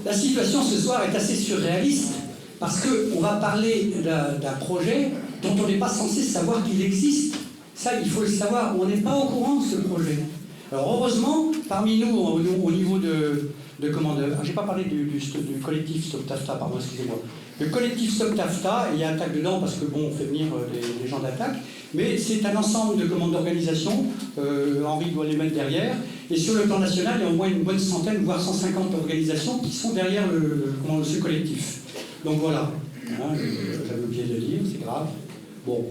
la situation ce soir est assez surréaliste, parce qu'on va parler d'un projet dont on n'est pas censé savoir qu'il existe. Ça, il faut le savoir, on n'est pas au courant de ce projet. Alors heureusement, parmi nous, au niveau j'ai pas parlé du collectif Stop TAFTA, pardon, excusez-moi. Le collectif Stop TAFTA, il y a attaque dedans parce que bon, on fait venir des gens d'attaque, mais c'est un ensemble d'organisations, Henri doit les mettre derrière, et sur le plan national, il y a au moins une bonne centaine, voire 150 organisations qui sont derrière ce collectif. Donc voilà, hein, j'avais oublié de le dire, c'est grave. Bon,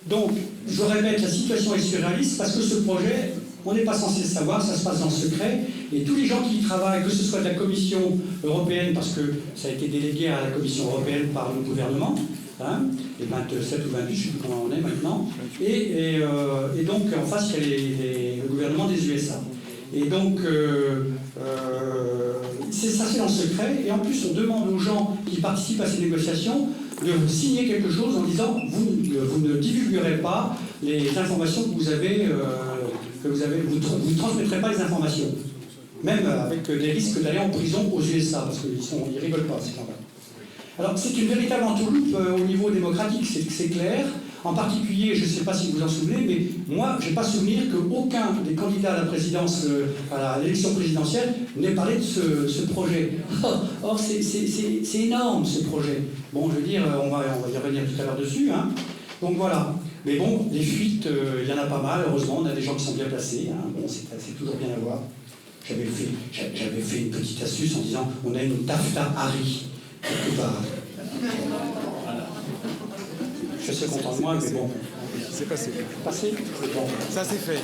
donc, je répète, la situation est surréaliste parce que ce projet, on n'est pas censé le savoir, ça se passe dans le secret, et tous les gens qui y travaillent, que ce soit de la Commission européenne, parce que ça a été délégué à la Commission européenne par le gouvernement, hein, les 27 ou 28, je ne sais plus comment on est maintenant, et donc en face, il y a le gouvernement des USA. Et donc, ça c'est dans le secret, et en plus on demande aux gens qui participent à ces négociations de signer quelque chose en disant vous ne divulguerez pas les informations que vous avez, vous ne transmettrez pas les informations, même avec des risques d'aller en prison aux USA, parce qu'ils rigolent pas, c'est normal. Alors c'est une véritable entourloupe au niveau démocratique, c'est clair. En particulier, je ne sais pas si vous en souvenez, mais moi, je n'ai pas souvenir qu'aucun des candidats à la présidence, à l'élection présidentielle, n'ait parlé de ce projet. Or, c'est énorme, ce projet. Bon, je veux dire, on va y revenir tout à l'heure dessus, hein. Donc voilà. Mais bon, les fuites, il y en a pas mal, heureusement, on a des gens qui sont bien placés, hein. Bon, c'est toujours bien à voir. J'avais fait une petite astuce en disant, on a une TAFTA Harry, quelque part. Je suis content de moi, mais bon. C'est passé. Passé ? Bon. Ça, c'est fait.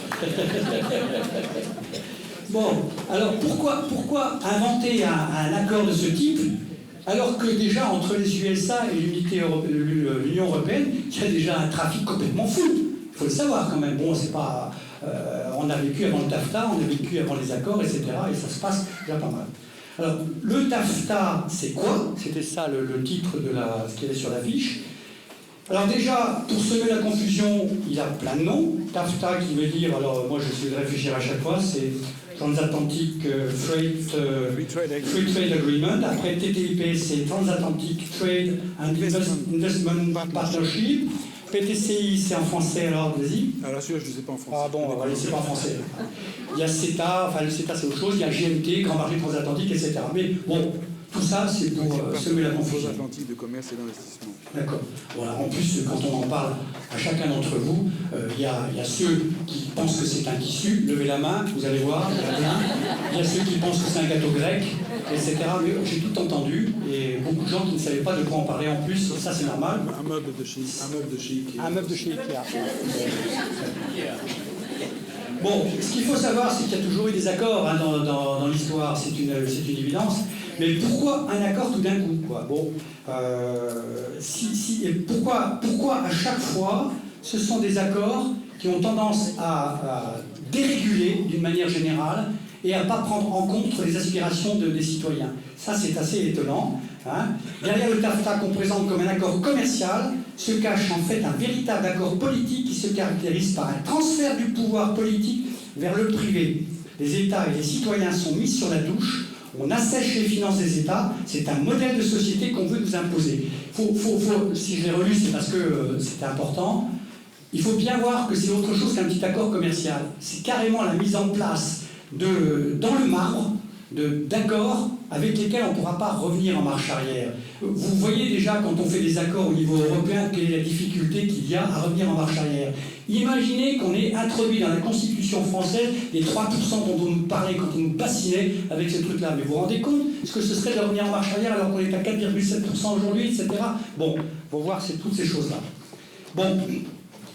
Bon, alors pourquoi inventer un accord de ce type, alors que déjà entre les USA et l'Union européenne, il y a déjà un trafic complètement fou. Il faut le savoir quand même. Bon, c'est pas... on a vécu avant le TAFTA, on a vécu avant les accords, etc. Et ça se passe déjà pas mal. Alors, le TAFTA, c'est quoi? C'était ça le titre de ce qu'il y avait sur l'affiche. Alors déjà, pour semer la confusion, il a plein de noms. TAFTA qui veut dire, alors moi je suis de réfléchir à chaque fois, c'est Transatlantic Free Trade Agreement. Après TTIP, c'est Transatlantic Trade and Investment Partnership. PTCI, c'est en français, alors vas-y. Alors celui-là, je ne sais pas en français. Ah bon, on va laisser pas en français. Il y a CETA, enfin le CETA c'est autre chose, il y a GMT, Grand Marché Transatlantique, etc. Mais bon, tout ça c'est pour semer la confusion. Transatlantique de commerce et d'investissement. D'accord. Voilà. En plus, quand on en parle à chacun d'entre vous, il y a ceux qui pensent que c'est un tissu, levez la main, vous allez voir, il y en a plein. Il y a ceux qui pensent que c'est un gâteau grec, etc. Mais j'ai tout entendu, et beaucoup de gens qui ne savaient pas de quoi en parler en plus, ça c'est normal. Un meuble de chez Ikea. Un meuble de chez Ikea. Bon, ce qu'il faut savoir, c'est qu'il y a toujours eu des accords hein, dans l'histoire, c'est une évidence. Mais pourquoi un accord tout d'un coup, quoi? Bon, pourquoi à chaque fois, ce sont des accords qui ont tendance à déréguler d'une manière générale et à ne pas prendre en compte les aspirations des citoyens? Ça, c'est assez étonnant. Hein. Derrière le TAFTA qu'on présente comme un accord commercial se cache en fait un véritable accord politique qui se caractérise par un transfert du pouvoir politique vers le privé. Les États et les citoyens sont mis sur la touche, on assèche les finances des États, c'est un modèle de société qu'on veut nous imposer. Si je l'ai relu, c'est parce que c'était important. Il faut bien voir que c'est autre chose qu'un petit accord commercial. C'est carrément la mise en place dans le marbre d'accords avec lesquels on ne pourra pas revenir en marche arrière. Vous voyez déjà, quand on fait des accords au niveau européen, quelle est la difficulté qu'il y a à revenir en marche arrière. Imaginez qu'on ait introduit dans la Constitution française les 3% dont on nous parlait quand on nous bassinait avec ce truc-là. Mais vous vous rendez compte ce que ce serait de revenir en marche arrière alors qu'on est à 4,7% aujourd'hui, etc. Bon, il faut voir toutes ces choses-là. Bon,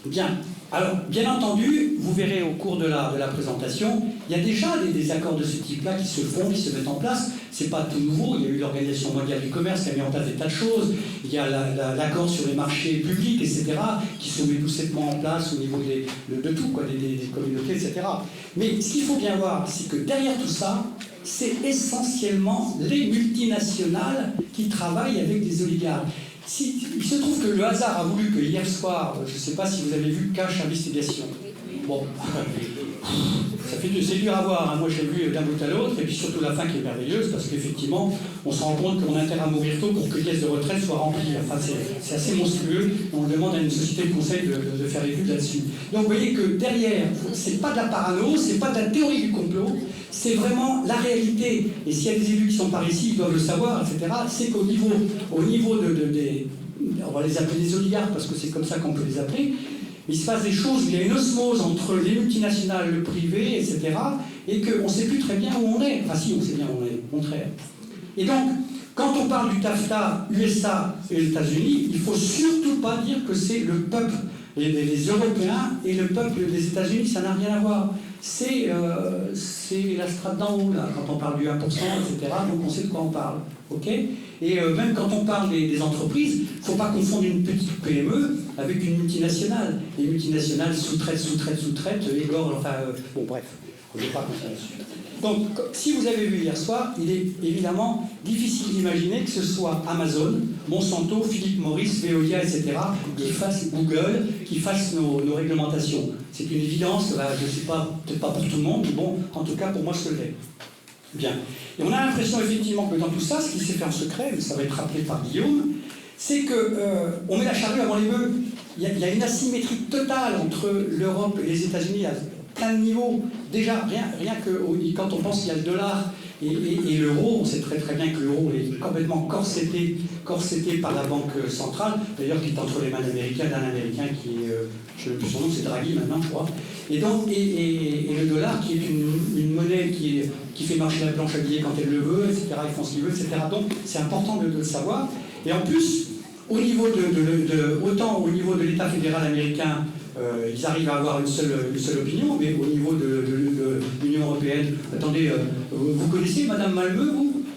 bien. Alors, bien entendu, vous verrez au cours de la présentation, il y a déjà des accords de ce type-là qui se font, qui se mettent en place. C'est pas tout nouveau. Il y a eu l'Organisation mondiale du commerce qui a mis en place des tas de choses. Il y a l'accord sur les marchés publics, etc., qui se met doucement en place au niveau de tout, quoi, des communautés, etc. Mais ce qu'il faut bien voir, c'est que derrière tout ça, c'est essentiellement les multinationales qui travaillent avec des oligarques. Il se trouve que le hasard a voulu que hier soir, je ne sais pas si vous avez vu Cash Investigation. Bon, c'est dur à voir, hein. Moi je l'ai vu d'un bout à l'autre, et puis surtout la fin qui est merveilleuse, parce qu'effectivement, on se rend compte qu'on a intérêt à mourir tôt pour que les caisses de retraite soient remplies. Enfin, c'est assez monstrueux, on demande à une société de conseil de faire l'étude là-dessus. Donc vous voyez que derrière, c'est pas de la parano, c'est pas de la théorie du complot, c'est vraiment la réalité. Et s'il y a des élus qui sont par ici, ils doivent le savoir, etc., c'est qu'au niveau des... On va les appeler des oligarques, parce que c'est comme ça qu'on peut les appeler. Il se passe des choses, il y a une osmose entre les multinationales, le privé, etc., et qu'on ne sait plus très bien où on est. Enfin si, on sait bien où on est, au contraire. Et donc, quand on parle du TAFTA, USA et les États-Unis, il ne faut surtout pas dire que c'est le peuple, les Européens et le peuple des États-Unis, ça n'a rien à voir. C'est la strate d'en haut, là, quand on parle du 1%, etc., donc on sait de quoi on parle. Okay, et même quand on parle des entreprises, il ne faut pas confondre une petite PME avec une multinationale. Les multinationales sous-traitent, égorgent, enfin, bon bref, on ne veut pas continuer là-dessus. Donc, si vous avez vu hier soir, il est évidemment difficile d'imaginer que ce soit Amazon, Monsanto, Philip Morris, Veolia, etc., qui fassent Google, qui fassent nos réglementations. C'est une évidence, je ne sais pas, peut-être pas pour tout le monde, mais bon, en tout cas pour moi, je le l'ai. Bien. Et on a l'impression effectivement que dans tout ça, ce qui s'est fait en secret, mais ça va être rappelé par Guillaume, c'est qu'on met la charrue avant les bœufs. Il y a une asymétrie totale entre l'Europe et les États-Unis à plein de niveaux. Déjà, rien que quand on pense qu'il y a le dollar et l'euro, on sait très très bien que l'euro est complètement corseté par la Banque centrale, d'ailleurs qui est entre les mains d'un Américain qui est, je ne sais plus son nom, c'est Draghi maintenant, je crois. Et donc, et le dollar qui est une monnaie qui fait marcher la planche à billets quand elle le veut, etc., ils font ce qu'ils veulent, etc. Donc c'est important de le savoir. Et en plus, au niveau autant au niveau de l'État fédéral américain, ils arrivent à avoir une seule opinion, mais au niveau de l'Union européenne, attendez, vous connaissez Madame Malmö,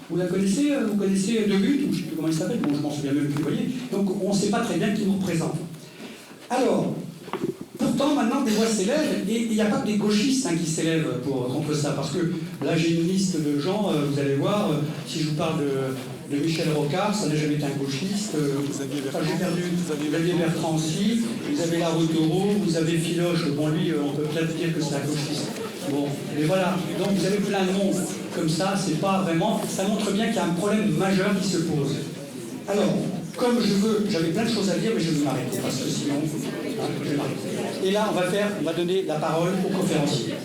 vous la connaissez, vous connaissez De Gucht, ou je ne sais plus comment il s'appelle, bon je m'en souviens même plus, vous voyez. Donc on ne sait pas très bien qui nous représente. Alors, pourtant, maintenant, des voix s'élèvent, et il n'y a pas que des gauchistes qui s'élèvent contre ça, parce que là, j'ai une liste de gens, vous allez voir, si je vous parle de Michel Rocard, ça n'a jamais été un gauchiste, Xavier Bertrand aussi, vous avez Larotoro, vous avez Filoche, bon lui, on peut peut-être dire que c'est un gauchiste. Bon, mais voilà, donc vous avez plein de monde comme ça, c'est pas vraiment, ça montre bien qu'il y a un problème majeur qui se pose. Alors, comme j'avais plein de choses à dire, mais je vais m'arrêter, parce que sinon, je vais m'arrêter. Et là, on va donner la parole aux conférenciers.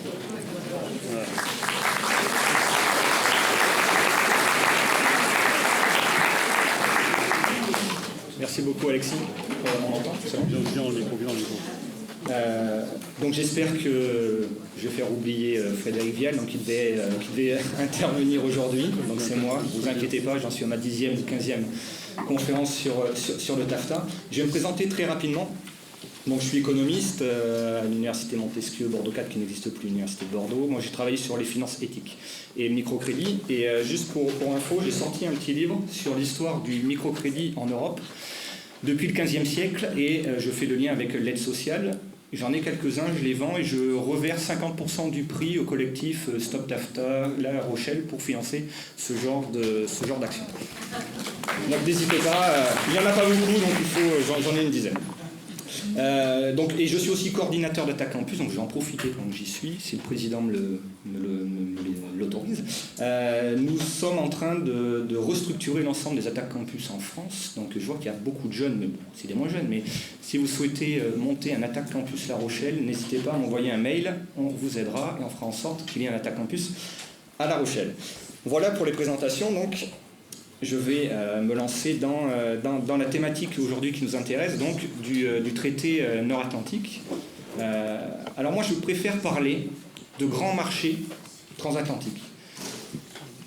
Merci beaucoup Alexis. On entend, c'est bon ? Donc j'espère que je vais faire oublier Frédéric Vial, donc qui devait intervenir aujourd'hui. Donc c'est moi, ne vous inquiétez pas, j'en suis à ma 10e ou 15e conférence sur le TAFTA. Je vais me présenter très rapidement. Donc je suis économiste à l'université Montesquieu Bordeaux 4 qui n'existe plus, l'université de Bordeaux. Moi j'ai travaillé sur les finances éthiques et microcrédit. Et juste pour info, j'ai sorti un petit livre sur l'histoire du microcrédit en Europe depuis le XVe siècle et je fais le lien avec l'aide sociale. J'en ai quelques-uns, je les vends et je reverse 50% du prix au collectif Stop TAFTA La Rochelle pour financer ce genre d'action. Donc n'hésitez pas, il n'y en a pas beaucoup, donc j'en ai une dizaine. Et je suis aussi coordinateur d'Attaque Campus, donc je vais en profiter quand j'y suis, si le président me l'autorise. Nous sommes en train de restructurer l'ensemble des Attaques Campus en France, donc je vois qu'il y a beaucoup de jeunes, mais bon, c'est des moins jeunes, mais si vous souhaitez monter un Attaque Campus La Rochelle, n'hésitez pas à m'envoyer un mail, on vous aidera et on fera en sorte qu'il y ait un Attaque Campus à La Rochelle. Voilà pour les présentations, donc je vais me lancer dans la thématique aujourd'hui qui nous intéresse, donc du traité nord-atlantique. Alors moi, je préfère parler de grands marchés transatlantiques.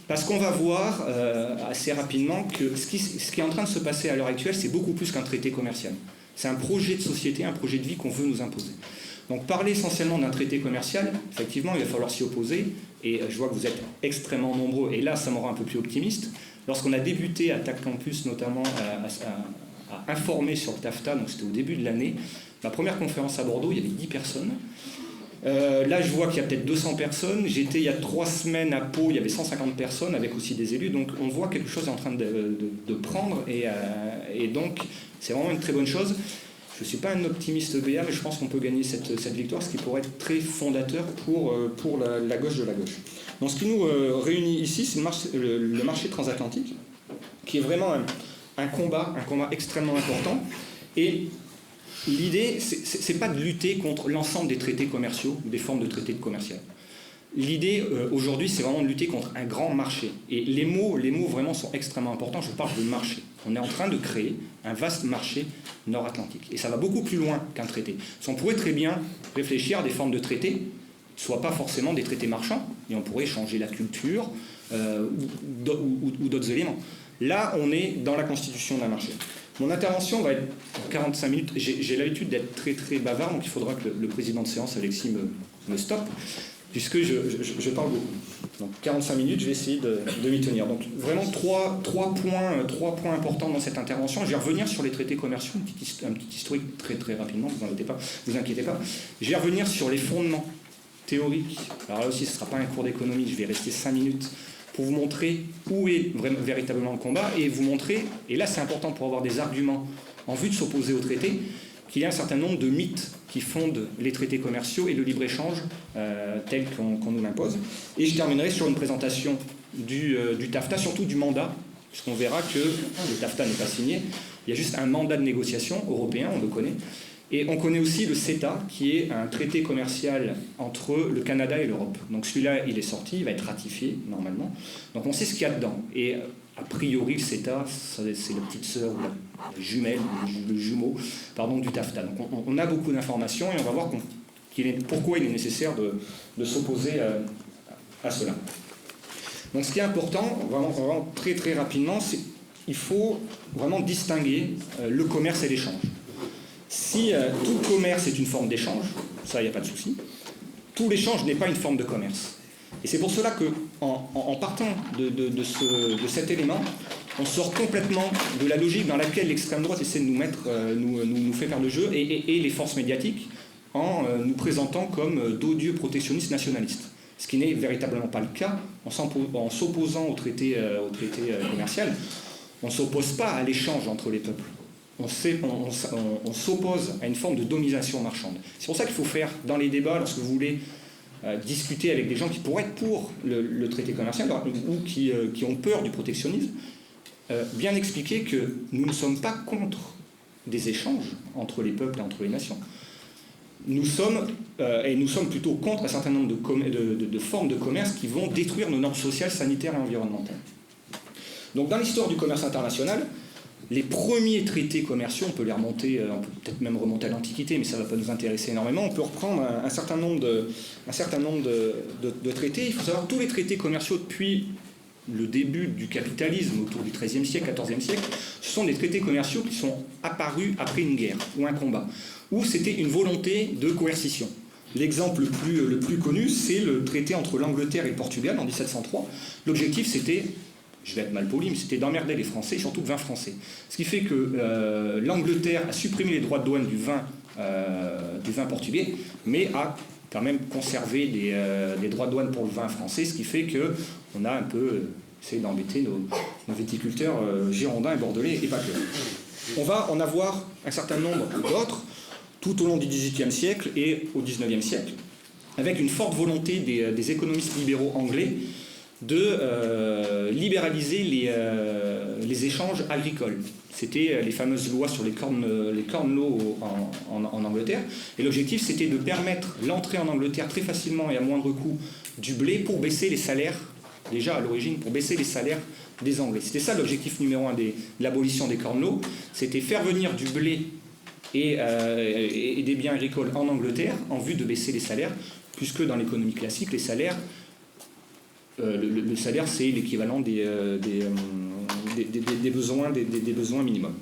Parce qu'on va voir assez rapidement que ce qui est en train de se passer à l'heure actuelle, c'est beaucoup plus qu'un traité commercial. C'est un projet de société, un projet de vie qu'on veut nous imposer. Donc parler essentiellement d'un traité commercial, effectivement, il va falloir s'y opposer. Et je vois que vous êtes extrêmement nombreux, et là, ça me rend un peu plus optimiste. Lorsqu'on a débuté Attaque Campus, notamment à informer sur le TAFTA, donc c'était au début de l'année, ma première conférence à Bordeaux, il y avait 10 personnes. Là, je vois qu'il y a peut-être 200 personnes. J'étais il y a 3 semaines à Pau, il y avait 150 personnes, avec aussi des élus. Donc on voit quelque chose est en train de prendre, et donc c'est vraiment une très bonne chose. Je ne suis pas un optimiste béat, mais je pense qu'on peut gagner cette victoire, ce qui pourrait être très fondateur pour la gauche de la gauche. Donc ce qui nous réunit ici, c'est le marché transatlantique, qui est vraiment un combat extrêmement important. Et l'idée, c'est pas de lutter contre l'ensemble des traités commerciaux, des formes de traités commerciaux. L'idée aujourd'hui, c'est vraiment de lutter contre un grand marché. Et les mots vraiment sont extrêmement importants. Je parle de marché. On est en train de créer un vaste marché nord-atlantique. Et ça va beaucoup plus loin qu'un traité. On pourrait très bien réfléchir à des formes de traités, soit pas forcément des traités marchands, et on pourrait changer la culture ou d'autres éléments. Là, on est dans la constitution d'un marché. Mon intervention va être pour 45 minutes. J'ai l'habitude d'être très très bavard, donc il faudra que le président de séance, Alexis, me stoppe, puisque je parle beaucoup. Donc 45 minutes, je vais essayer de m'y tenir. Donc vraiment trois points importants dans cette intervention. Je vais revenir sur les traités commerciaux, un petit historique très très rapidement, vous inquiétez pas. Je vais revenir sur les fondements théoriques. Alors là aussi, ce ne sera pas un cours d'économie, je vais rester 5 minutes pour vous montrer où est véritablement le combat et vous montrer, et là c'est important pour avoir des arguments en vue de s'opposer au traité, qu'il y a un certain nombre de mythes qui fondent les traités commerciaux et le libre-échange tel qu'on nous l'impose. Et je terminerai sur une présentation du TAFTA, surtout du mandat, puisqu'on verra que le TAFTA n'est pas signé, il y a juste un mandat de négociation européen, on le connaît. Et on connaît aussi le CETA, qui est un traité commercial entre le Canada et l'Europe. Donc celui-là, il est sorti, il va être ratifié, normalement. Donc on sait ce qu'il y a dedans. Et a priori, le CETA, c'est la petite sœur, ou la jumelle, le jumeau, du TAFTA. Donc on a beaucoup d'informations et on va voir pourquoi il est nécessaire de s'opposer à cela. Donc ce qui est important, vraiment très très rapidement, c'est qu'il faut vraiment distinguer le commerce et l'échange. Si tout commerce est une forme d'échange, ça, il n'y a pas de souci, tout l'échange n'est pas une forme de commerce. Et c'est pour cela qu'en partant de cet élément, on sort complètement de la logique dans laquelle l'extrême droite essaie de nous mettre, nous fait faire le jeu, et les forces médiatiques, en nous présentant comme d'odieux protectionnistes nationalistes. Ce qui n'est véritablement pas le cas. En s'opposant au traité commercial, on ne s'oppose pas à l'échange entre les peuples. On s'oppose à une forme de domination marchande. C'est pour ça qu'il faut faire, dans les débats, lorsque vous voulez discuter avec des gens qui pourraient être pour le traité commercial ou qui ont peur du protectionnisme, bien expliquer que nous ne sommes pas contre des échanges entre les peuples et entre les nations. Nous sommes plutôt contre un certain nombre de formes de commerce qui vont détruire nos normes sociales, sanitaires et environnementales. Donc dans l'histoire du commerce international, les premiers traités commerciaux, on peut les remonter, on peut peut-être même remonter à l'Antiquité, mais ça ne va pas nous intéresser énormément. On peut reprendre un certain nombre de traités. Il faut savoir que tous les traités commerciaux depuis le début du capitalisme, autour du XIIIe siècle, XIVe siècle, ce sont des traités commerciaux qui sont apparus après une guerre ou un combat, où c'était une volonté de coercition. L'exemple le plus connu, c'est le traité entre l'Angleterre et le Portugal en 1703. L'objectif, c'était, je vais être mal poli, mais c'était d'emmerder les Français, surtout le vin français. Ce qui fait que l'Angleterre a supprimé les droits de douane du vin portugais, mais a quand même conservé des droits de douane pour le vin français, ce qui fait qu'on a un peu essayé d'embêter nos viticulteurs girondins et bordelais, et pas que. On va en avoir un certain nombre d'autres, tout au long du XVIIIe siècle et au XIXe siècle, avec une forte volonté des économistes libéraux anglais de libéraliser les échanges agricoles. C'était les fameuses lois sur les corn laws en Angleterre. Et l'objectif, c'était de permettre l'entrée en Angleterre très facilement et à moindre coût du blé pour baisser les salaires, déjà à l'origine, pour baisser les salaires des Anglais. C'était ça l'objectif numéro 1 de l'abolition des corn laws, c'était faire venir du blé et des biens agricoles en Angleterre en vue de baisser les salaires, puisque dans l'économie classique, les salaires, le salaire, c'est l'équivalent des besoins minimums.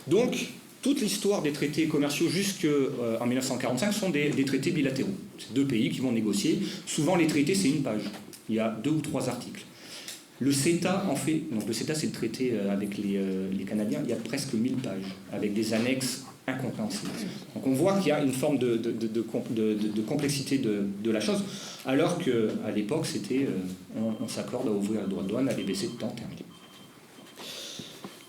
Donc, toute l'histoire des traités commerciaux jusqu'en 1945 sont des traités bilatéraux. C'est deux pays qui vont négocier. Souvent, les traités, c'est une page. Il y a 2 ou 3 articles. Le CETA en fait, donc le CETA c'est le traité avec les Canadiens, il y a presque 1000 pages, avec des annexes incompréhensibles. Donc on voit qu'il y a une forme de complexité de la chose, alors qu'à l'époque c'était on s'accorde à ouvrir le droit de douane, à les baisser de temps, terminé.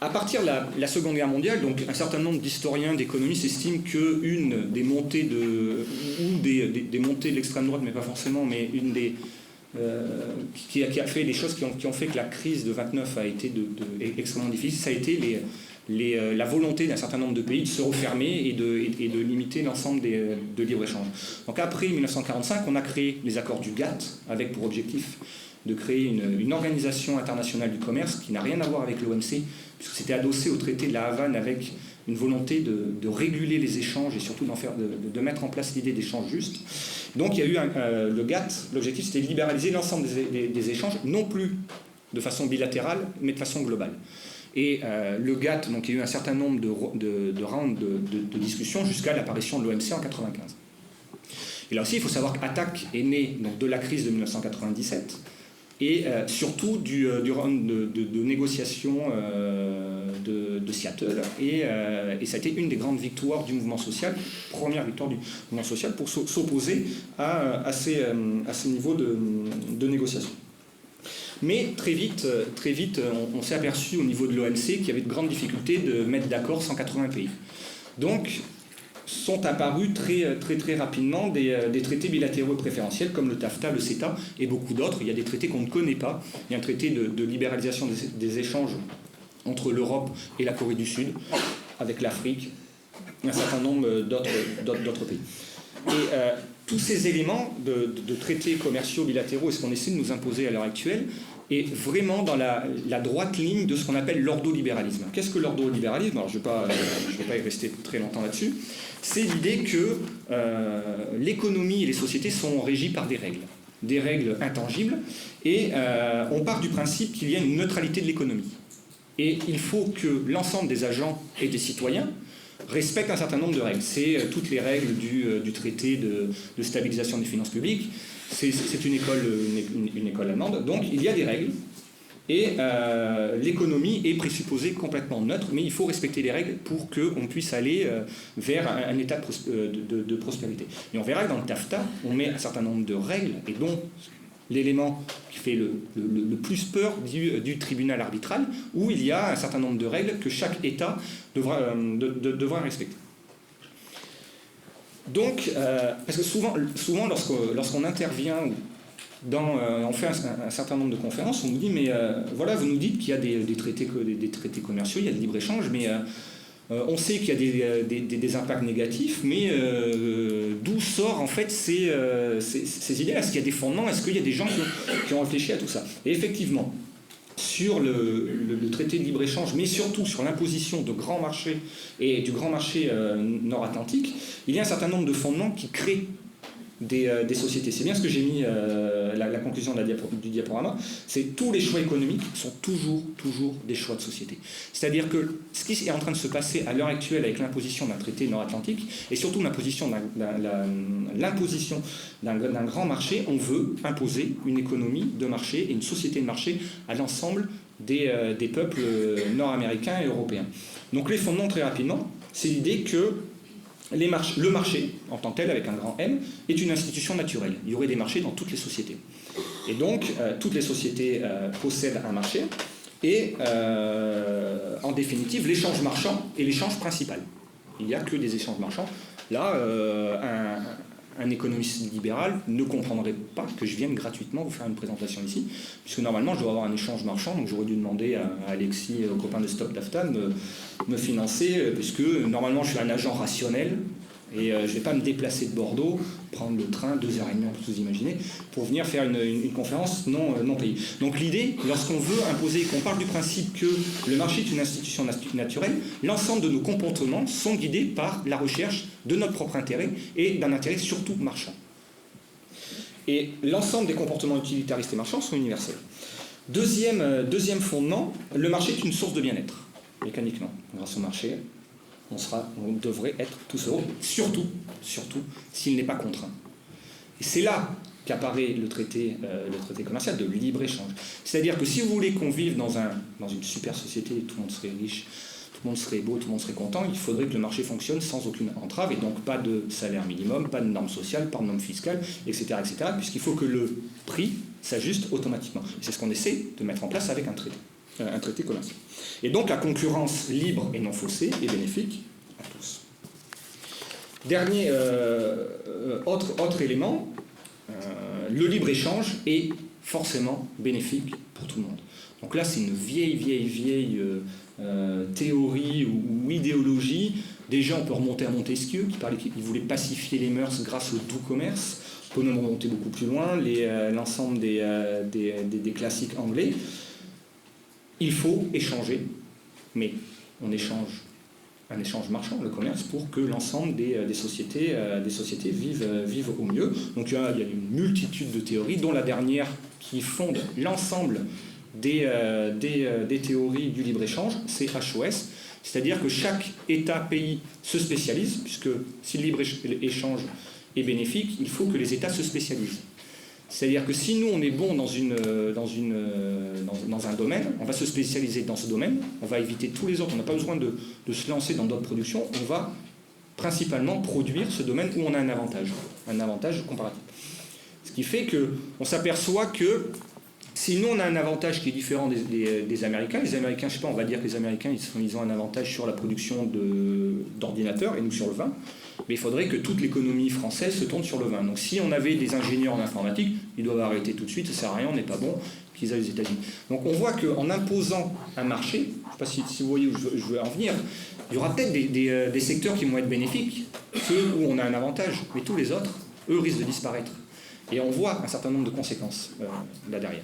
À partir de la Seconde Guerre mondiale, donc un certain nombre d'historiens, d'économistes estiment qu'une des montées des montées de l'extrême droite, mais pas forcément, mais une des qui a fait les choses qui ont fait que la crise de 29 a été extrêmement difficile, ça a été la volonté d'un certain nombre de pays de se refermer et de limiter l'ensemble de libre-échange. Donc après 1945, on a créé les accords du GATT avec pour objectif de créer une organisation internationale du commerce qui n'a rien à voir avec l'OMC, puisque c'était adossé au traité de la Havane avec une volonté de réguler les échanges et surtout de mettre en place l'idée d'échange juste. Donc il y a eu le GATT, l'objectif c'était de libéraliser l'ensemble des échanges, non plus de façon bilatérale, mais de façon globale. Et le GATT, donc il y a eu un certain nombre de rounds de discussions jusqu'à l'apparition de l'OMC en 1995. Et là aussi, il faut savoir qu'ATTAC est né donc, de la crise de 1997 et surtout du round de négociations de Seattle. Et ça a été une des grandes victoires du mouvement social, première victoire du mouvement social pour s'opposer à ces niveaux de négociation. Mais très vite on s'est aperçu au niveau de l'OMC qu'il y avait de grandes difficultés de mettre d'accord 180 pays. Donc, sont apparus très rapidement des traités bilatéraux préférentiels comme le TAFTA, le CETA et beaucoup d'autres. Il y a des traités qu'on ne connaît pas. Il y a un traité de libéralisation des échanges entre l'Europe et la Corée du Sud, avec l'Afrique, et un certain nombre d'autres pays. Et tous ces éléments de traités commerciaux bilatéraux et ce qu'on essaie de nous imposer à l'heure actuelle est vraiment dans la droite ligne de ce qu'on appelle l'ordolibéralisme. Qu'est-ce que l'ordolibéralisme ? Alors je ne vais pas y rester très longtemps là-dessus. C'est l'idée que l'économie et les sociétés sont régies par des règles intangibles, et on part du principe qu'il y a une neutralité de l'économie. Et il faut que l'ensemble des agents et des citoyens respectent un certain nombre de règles. C'est toutes les règles du traité de stabilisation des finances publiques. C'est une école allemande. Donc il y a des règles et l'économie est présupposée complètement neutre, mais il faut respecter les règles pour qu'on puisse aller vers un état de prospérité. Et on verra que dans le TAFTA, on met un certain nombre de règles, et dont l'élément qui fait le plus peur du tribunal arbitral, où il y a un certain nombre de règles que chaque État devra respecter. Donc, parce que souvent lorsqu'on intervient, on fait un certain nombre de conférences, on nous dit, mais voilà, vous nous dites qu'il y a des traités commerciaux, il y a de libre-échange, mais on sait qu'il y a des impacts négatifs, mais d'où sortent en fait ces idées ? Est-ce qu'il y a des fondements ? Est-ce qu'il y a des gens qui ont réfléchi à tout ça ? Et effectivement, sur le traité de libre-échange, mais surtout sur l'imposition de grands marchés et du grand marché nord-atlantique, il y a un certain nombre de fondements qui créent des sociétés. C'est bien ce que j'ai mis, la conclusion du diaporama, c'est tous les choix économiques sont toujours des choix de société. C'est-à-dire que ce qui est en train de se passer à l'heure actuelle avec l'imposition d'un traité nord-atlantique, et surtout l'imposition d'un grand marché, on veut imposer une économie de marché et une société de marché à l'ensemble des peuples nord-américains et européens. Donc les fondements, très rapidement, c'est l'idée que le marché, en tant que tel, avec un grand M, est une institution naturelle. Il y aurait des marchés dans toutes les sociétés. Et donc, toutes les sociétés possèdent un marché, et en définitive, l'échange marchand est l'échange principal. Il n'y a que des échanges marchands. Là, un économiste libéral ne comprendrait pas que je vienne gratuitement vous faire une présentation ici, puisque normalement je dois avoir un échange marchand, donc j'aurais dû demander à Alexis, aux copains de Stop TAFTA, de me financer, puisque normalement je suis un agent rationnel, et je ne vais pas me déplacer de Bordeaux, prendre le train, 2h30, on peut vous imaginer, pour venir faire une conférence non payée. Donc l'idée, lorsqu'on veut imposer, qu'on parle du principe que le marché est une institution naturelle, l'ensemble de nos comportements sont guidés par la recherche de notre propre intérêt et d'un intérêt surtout marchand. Et l'ensemble des comportements utilitaristes et marchands sont universels. Deuxième fondement, le marché est une source de bien-être, mécaniquement. Grâce au marché, on devrait être tous heureux, surtout s'il n'est pas contraint. Et c'est là qu'apparaît le traité commercial de libre-échange. C'est-à-dire que si vous voulez qu'on vive dans une super société, tout le monde serait riche, tout le monde serait beau, tout le monde serait content, il faudrait que le marché fonctionne sans aucune entrave, et donc pas de salaire minimum, pas de normes sociales, pas de normes fiscales, etc., puisqu'il faut que le prix s'ajuste automatiquement. C'est ce qu'on essaie de mettre en place avec un traité. un traité commercial. Et donc la concurrence libre et non faussée est bénéfique à tous. Dernier autre élément, le libre-échange est forcément bénéfique pour tout le monde. Donc là, c'est une vieille théorie ou idéologie. Déjà, on peut remonter à Montesquieu, qui parlait qu'il voulait pacifier les mœurs grâce au doux commerce. On peut même remonter beaucoup plus loin, l'ensemble des classiques anglais. Il faut échanger, mais on échange un échange marchand, le commerce, pour que l'ensemble des sociétés vivent au mieux. Donc il y a une multitude de théories, dont la dernière qui fonde l'ensemble des théories du libre-échange, c'est HOS, c'est-à-dire que chaque État-pays se spécialise, puisque si le libre-échange est bénéfique, il faut que les États se spécialisent. C'est-à-dire que si nous, on est bon dans un domaine, on va se spécialiser dans ce domaine, on va éviter tous les autres, on n'a pas besoin de se lancer dans d'autres productions, on va principalement produire ce domaine où on a un avantage comparatif. Ce qui fait qu'on s'aperçoit que si nous, on a un avantage qui est différent des Américains, les Américains, je ne sais pas, on va dire que les Américains, ils ont un avantage sur la production d'ordinateurs et nous sur le vin, mais il faudrait que toute l'économie française se tourne sur le vin. Donc si on avait des ingénieurs en informatique, ils doivent arrêter tout de suite, ça ne sert à rien, on n'est pas bon, qu'ils aillent aux États-Unis. Donc on voit qu'en imposant un marché, je ne sais pas si vous voyez où je veux en venir, il y aura peut-être des secteurs qui vont être bénéfiques, ceux où on a un avantage, mais tous les autres, eux, risquent de disparaître. Et on voit un certain nombre de conséquences là derrière.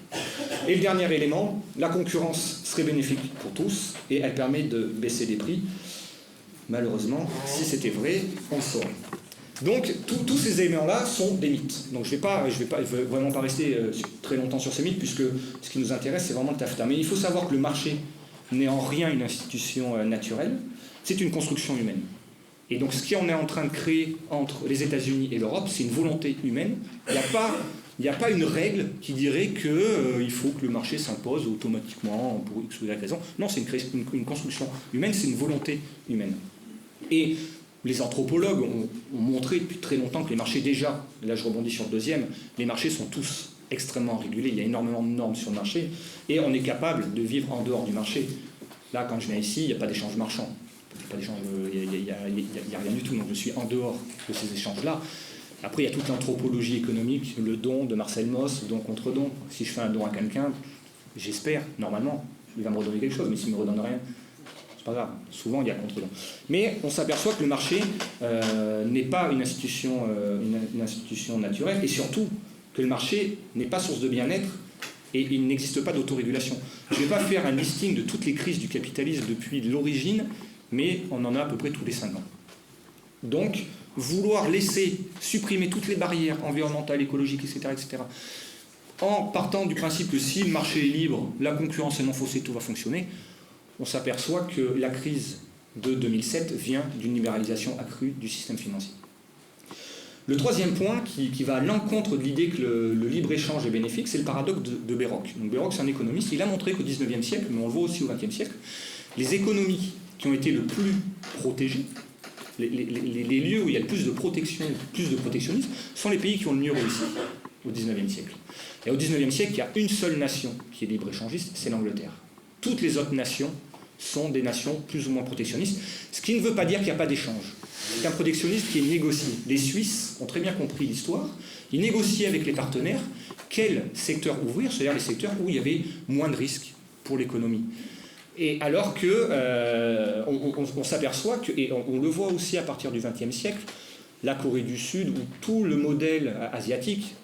Et le dernier élément, la concurrence serait bénéfique pour tous et elle permet de baisser les prix. Malheureusement, si c'était vrai, on le saurait. Donc tous ces éléments-là sont des mythes. Donc je vais vraiment pas rester très longtemps sur ces mythes puisque ce qui nous intéresse, c'est vraiment le taffetas. Mais il faut savoir que le marché n'est en rien une institution naturelle, c'est une construction humaine. Et donc ce qu'on est en train de créer entre les États-Unis et l'Europe, c'est une volonté humaine. Il n'y a pas une règle qui dirait qu'il faut que le marché s'impose automatiquement pour X ou Y raison. Non, c'est une construction humaine, c'est une volonté humaine. Et les anthropologues ont montré depuis très longtemps que les marchés déjà, là je rebondis sur le deuxième, les marchés sont tous extrêmement régulés, il y a énormément de normes sur le marché, et on est capable de vivre en dehors du marché. Là, quand je viens ici, il n'y a pas d'échange marchand. Il n'y a rien du tout, donc je suis en dehors de ces échanges-là. Après, il y a toute l'anthropologie économique, le don de Marcel Mauss, don contre don. Si je fais un don à quelqu'un, j'espère, normalement, il va me redonner quelque chose, mais s'il ne me redonne rien, c'est pas grave. Souvent, il y a contre-don. Mais on s'aperçoit que le marché n'est pas une institution naturelle, et surtout que le marché n'est pas source de bien-être, et il n'existe pas d'autorégulation. Je ne vais pas faire un listing de toutes les crises du capitalisme depuis l'origine, mais on en a à peu près tous les 5 ans. Donc, vouloir supprimer toutes les barrières environnementales, écologiques, etc., en partant du principe que si le marché est libre, la concurrence est non faussée, tout va fonctionner, on s'aperçoit que la crise de 2007 vient d'une libéralisation accrue du système financier. Le troisième point qui va à l'encontre de l'idée que le libre-échange est bénéfique, c'est le paradoxe de Béroc. Donc Béroc, c'est un économiste, il a montré qu'au XIXe siècle, mais on le voit aussi au XXe siècle, les économies qui ont été le plus protégées, les lieux où il y a le plus de protection, plus de protectionnisme, sont les pays qui ont le mieux réussi au XIXe siècle. Et au XIXe siècle, il y a une seule nation qui est libre-échangiste, c'est l'Angleterre. Toutes les autres nations sont des nations plus ou moins protectionnistes, ce qui ne veut pas dire qu'il n'y a pas d'échange. C'est un protectionnisme qui est négocié. Les Suisses ont très bien compris l'histoire, ils négociaient avec les partenaires quel secteur ouvrir, c'est-à-dire les secteurs où il y avait moins de risques pour l'économie. Et alors que on s'aperçoit que, et on le voit aussi à partir du XXe siècle, la Corée du Sud, où tout le modèle asiatique,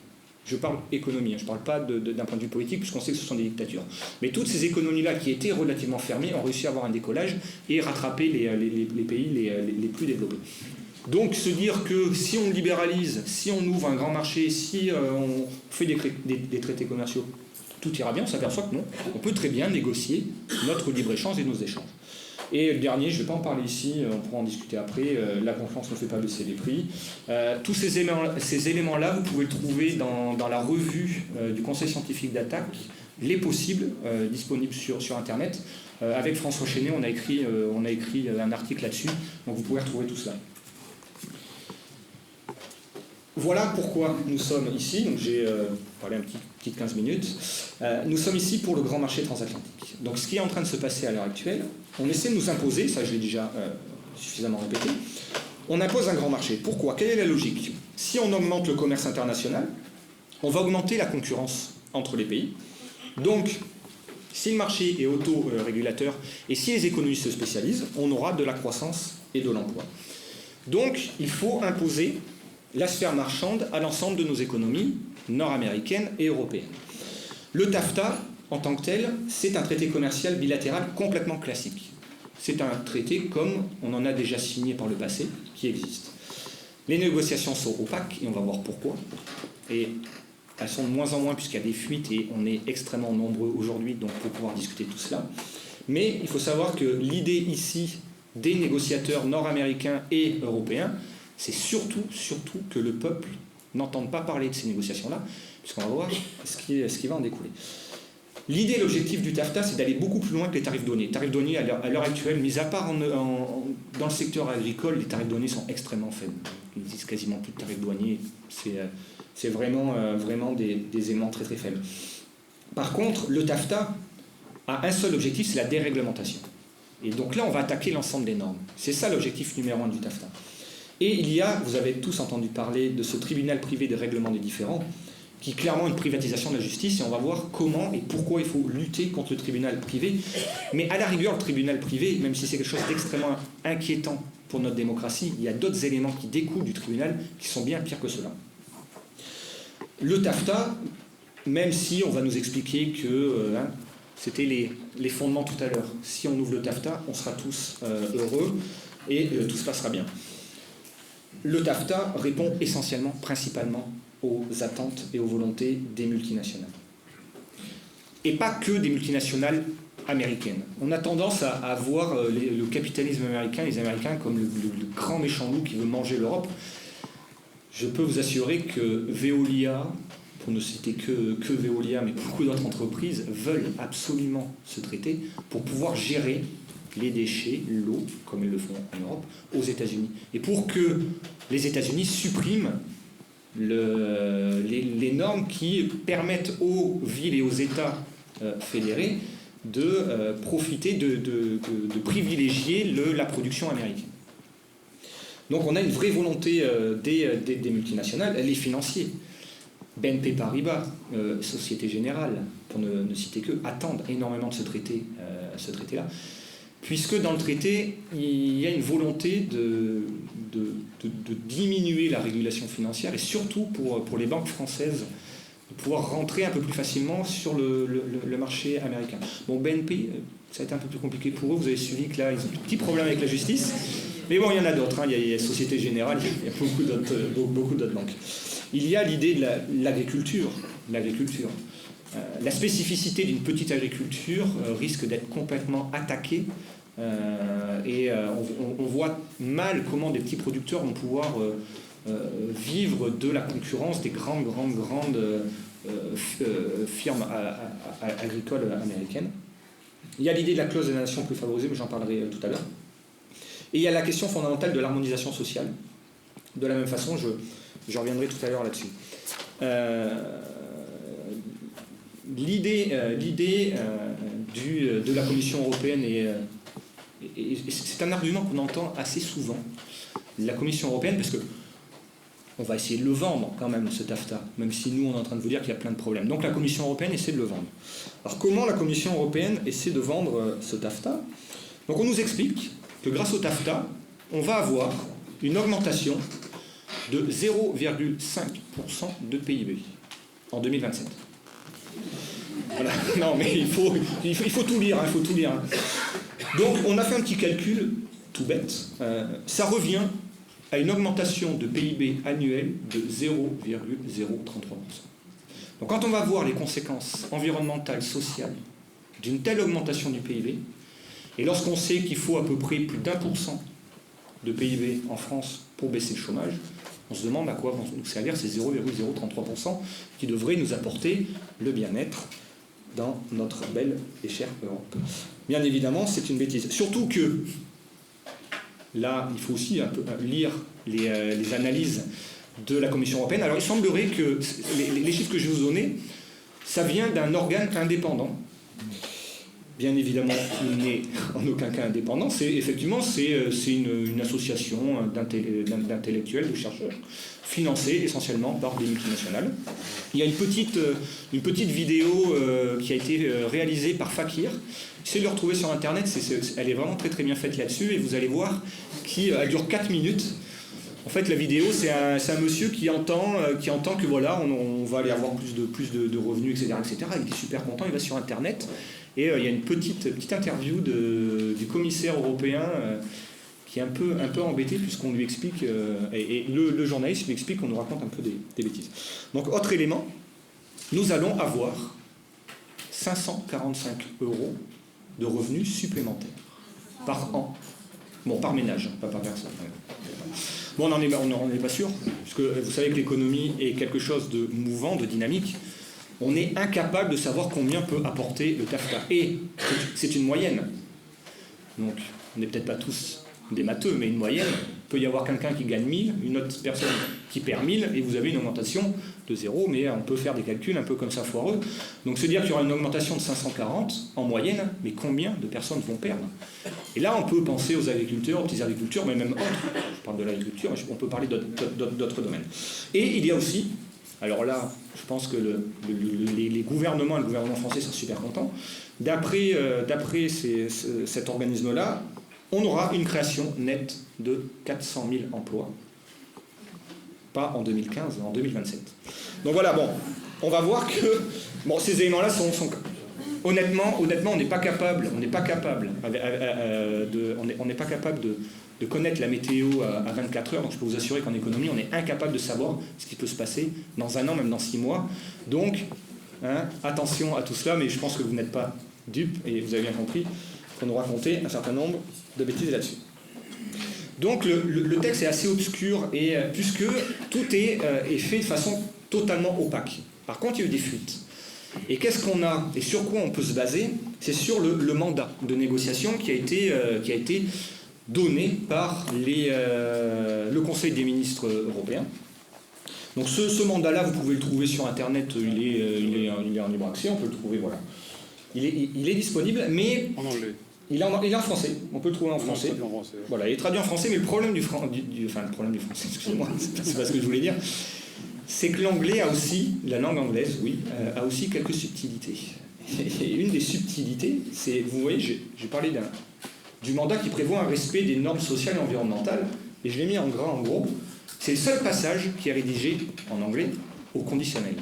je parle économie, je ne parle pas d'un point de vue politique, puisqu'on sait que ce sont des dictatures, mais toutes ces économies-là qui étaient relativement fermées ont réussi à avoir un décollage et rattraper les pays les plus développés. Donc se dire que si on libéralise, si on ouvre un grand marché, si on fait des traités commerciaux, tout ira bien, on s'aperçoit que non, on peut très bien négocier notre libre-échange et nos échanges. Et le dernier, je ne vais pas en parler ici, on pourra en discuter après, la concurrence ne fait pas baisser les prix. Tous ces éléments-là, vous pouvez le trouver dans la revue du Conseil scientifique d'attaque, Les Possibles, disponible sur Internet. Avec François Chenet, on a écrit un article là-dessus, donc vous pouvez retrouver tout cela. Voilà pourquoi nous sommes ici, donc j'ai parlé un petit 15 minutes. Nous sommes ici pour le grand marché transatlantique. Donc ce qui est en train de se passer à l'heure actuelle, on essaie de nous imposer, ça je l'ai déjà suffisamment répété, on impose un grand marché. Pourquoi? Quelle est la logique? Si on augmente le commerce international, on va augmenter la concurrence entre les pays. Donc, si le marché est auto-régulateur et si les économies se spécialisent, on aura de la croissance et de l'emploi. Donc, il faut imposer la sphère marchande à l'ensemble de nos économies nord-américaines et européennes. Le TAFTA, en tant que tel, c'est un traité commercial bilatéral complètement classique. C'est un traité comme on en a déjà signé par le passé, qui existe. Les négociations sont opaques, et on va voir pourquoi. Et elles sont de moins en moins, puisqu'il y a des fuites, et on est extrêmement nombreux aujourd'hui donc pour pouvoir discuter tout cela. Mais il faut savoir que l'idée ici des négociateurs nord-américains et européens, c'est surtout que le peuple n'entende pas parler de ces négociations-là, puisqu'on va voir ce qui va en découler. L'idée et l'objectif du TAFTA, c'est d'aller beaucoup plus loin que les tarifs douaniers. Les tarifs douaniers, à l'heure actuelle, mis à part dans le secteur agricole, les tarifs douaniers sont extrêmement faibles. Il n'existe quasiment plus de tarifs douaniers. C'est vraiment des éléments très très faibles. Par contre, le TAFTA a un seul objectif, c'est la déréglementation. Et donc là, on va attaquer l'ensemble des normes. C'est ça l'objectif numéro 1 du TAFTA. Et il y a, vous avez tous entendu parler de ce tribunal privé des règlements des différends, qui est clairement une privatisation de la justice, et on va voir comment et pourquoi il faut lutter contre le tribunal privé. Mais à la rigueur, le tribunal privé, même si c'est quelque chose d'extrêmement inquiétant pour notre démocratie, il y a d'autres éléments qui découlent du tribunal qui sont bien pires que cela. Le TAFTA, même si on va nous expliquer que c'était les fondements tout à l'heure, si on ouvre le TAFTA, on sera tous heureux et tout se passera bien. Le TAFTA répond essentiellement, principalement, aux attentes et aux volontés des multinationales. Et pas que des multinationales américaines. On a tendance à voir le capitalisme américain, les Américains, comme le grand méchant loup qui veut manger l'Europe. Je peux vous assurer que Veolia, pour ne citer que Veolia, mais beaucoup d'autres entreprises, veulent absolument ce traité pour pouvoir gérer les déchets, l'eau, comme ils le font en Europe, aux États-Unis. Et pour que les États-Unis suppriment les normes qui permettent aux villes et aux États fédérés de profiter, de privilégier la production américaine. Donc on a une vraie volonté des multinationales, les financiers. BNP Paribas, Société Générale, pour ne citer que, attendent énormément de ce traité-là, puisque dans le traité, il y a une volonté de diminuer la régulation financière et surtout pour les banques françaises de pouvoir rentrer un peu plus facilement sur le marché américain. Bon, BNP, ça a été un peu plus compliqué pour eux, vous avez suivi que là, ils ont un petit problème avec la justice, mais bon, il y en a d'autres, hein. Il y a Société Générale, il y a beaucoup d'autres banques. Il y a l'idée de l'agriculture. La spécificité d'une petite agriculture risque d'être complètement attaquée on voit mal comment des petits producteurs vont pouvoir vivre de la concurrence des grandes firmes agricoles américaines. Il y a l'idée de la clause des nations plus favorisées, mais j'en parlerai tout à l'heure. Et il y a la question fondamentale de l'harmonisation sociale. De la même façon, je reviendrai tout à l'heure là-dessus. L'idée de la Commission européenne et c'est un argument qu'on entend assez souvent, la Commission européenne, parce que on va essayer de le vendre quand même, ce TAFTA, même si nous on est en train de vous dire qu'il y a plein de problèmes. Donc la Commission européenne essaie de le vendre. Alors comment la Commission européenne essaie de vendre ce TAFTA? Donc on nous explique que grâce au TAFTA, on va avoir une augmentation de 0,5% de PIB en 2027. Voilà. Non, mais il faut tout lire, il faut tout lire. Donc, on a fait un petit calcul tout bête. Ça revient à une augmentation de PIB annuel de 0,033%. Donc, quand on va voir les conséquences environnementales, sociales d'une telle augmentation du PIB, et lorsqu'on sait qu'il faut à peu près plus d'1% de PIB en France pour baisser le chômage, on se demande à quoi vont nous servir ces 0,033% qui devraient nous apporter le bien-être dans notre belle et chère Europe. Bien évidemment, c'est une bêtise. Surtout que, là, il faut aussi un peu lire les analyses de la Commission européenne. Alors, il semblerait que les chiffres que je vais vous donner, ça vient d'un organe indépendant, Bien évidemment, il n'est en aucun cas indépendant. Effectivement, c'est une association d'intellectuels, de chercheurs, financée essentiellement par des multinationales. Il y a une petite vidéo qui a été réalisée par Fakir. Essayez de le retrouver sur Internet, elle est vraiment très très bien faite là-dessus, et vous allez voir elle dure 4 minutes. En fait, la vidéo, c'est un monsieur qui entend que voilà, on va aller avoir plus de revenus, etc., etc. Il est super content, il va sur Internet, et il y a une petite interview du commissaire européen qui est un peu embêté puisqu'on lui explique, et le journaliste lui explique qu'on nous raconte un peu des bêtises. Donc, autre élément, nous allons avoir 545 € de revenus supplémentaires par an. Bon, par ménage, pas par personne. Bon, on n'en est pas sûr, parce que vous savez que l'économie est quelque chose de mouvant, de dynamique. On est incapable de savoir combien peut apporter le TAFTA. Et c'est une moyenne. Donc, on n'est peut-être pas tous des matheux, mais une moyenne. Il peut y avoir quelqu'un qui gagne 1000, une autre personne qui perd 1000, et vous avez une augmentation de 0, mais on peut faire des calculs un peu comme ça foireux. Donc, se dire qu'il y aura une augmentation de 540 en moyenne, mais combien de personnes vont perdre? Et là, on peut penser aux agriculteurs, aux petits agriculteurs, mais même autres. Je parle de l'agriculture, mais on peut parler d'autres domaines. Et il y a aussi, alors là, je pense que les gouvernements, le gouvernement français sont super contents. D'après cet organisme-là, on aura une création nette de 400 000 emplois. Pas en 2015, en 2027. Donc voilà, bon, on va voir que ces éléments-là sont honnêtement, on n'est pas capable, de connaître la météo à 24 heures. Donc je peux vous assurer qu'en économie, on est incapable de savoir ce qui peut se passer dans un an, même dans 6 mois. Donc, attention à tout cela, mais je pense que vous n'êtes pas dupes, et vous avez bien compris qu'on nous racontait un certain nombre de bêtises là-dessus. Donc le texte est assez obscur, et puisque tout est fait de façon totalement opaque. Par contre, il y a eu des fuites. Et qu'est-ce qu'on a, et sur quoi on peut se baser? C'est sur le mandat de négociation qui a été donné par le Conseil des ministres européens. Donc ce mandat-là, vous pouvez le trouver sur Internet, il est en libre accès, on peut le trouver, voilà. Il est disponible, mais En anglais. il est en français, on peut le trouver en français. En français. Voilà, il est traduit en français, mais le problème du français, excusez-moi, c'est pas ce que je voulais dire, c'est que l'anglais a aussi, la langue anglaise, oui, a aussi quelques subtilités. Et une des subtilités, c'est, vous voyez, j'ai parlé du mandat qui prévoit un respect des normes sociales et environnementales, et je l'ai mis en gras, en gros. C'est le seul passage qui est rédigé en anglais au conditionnel.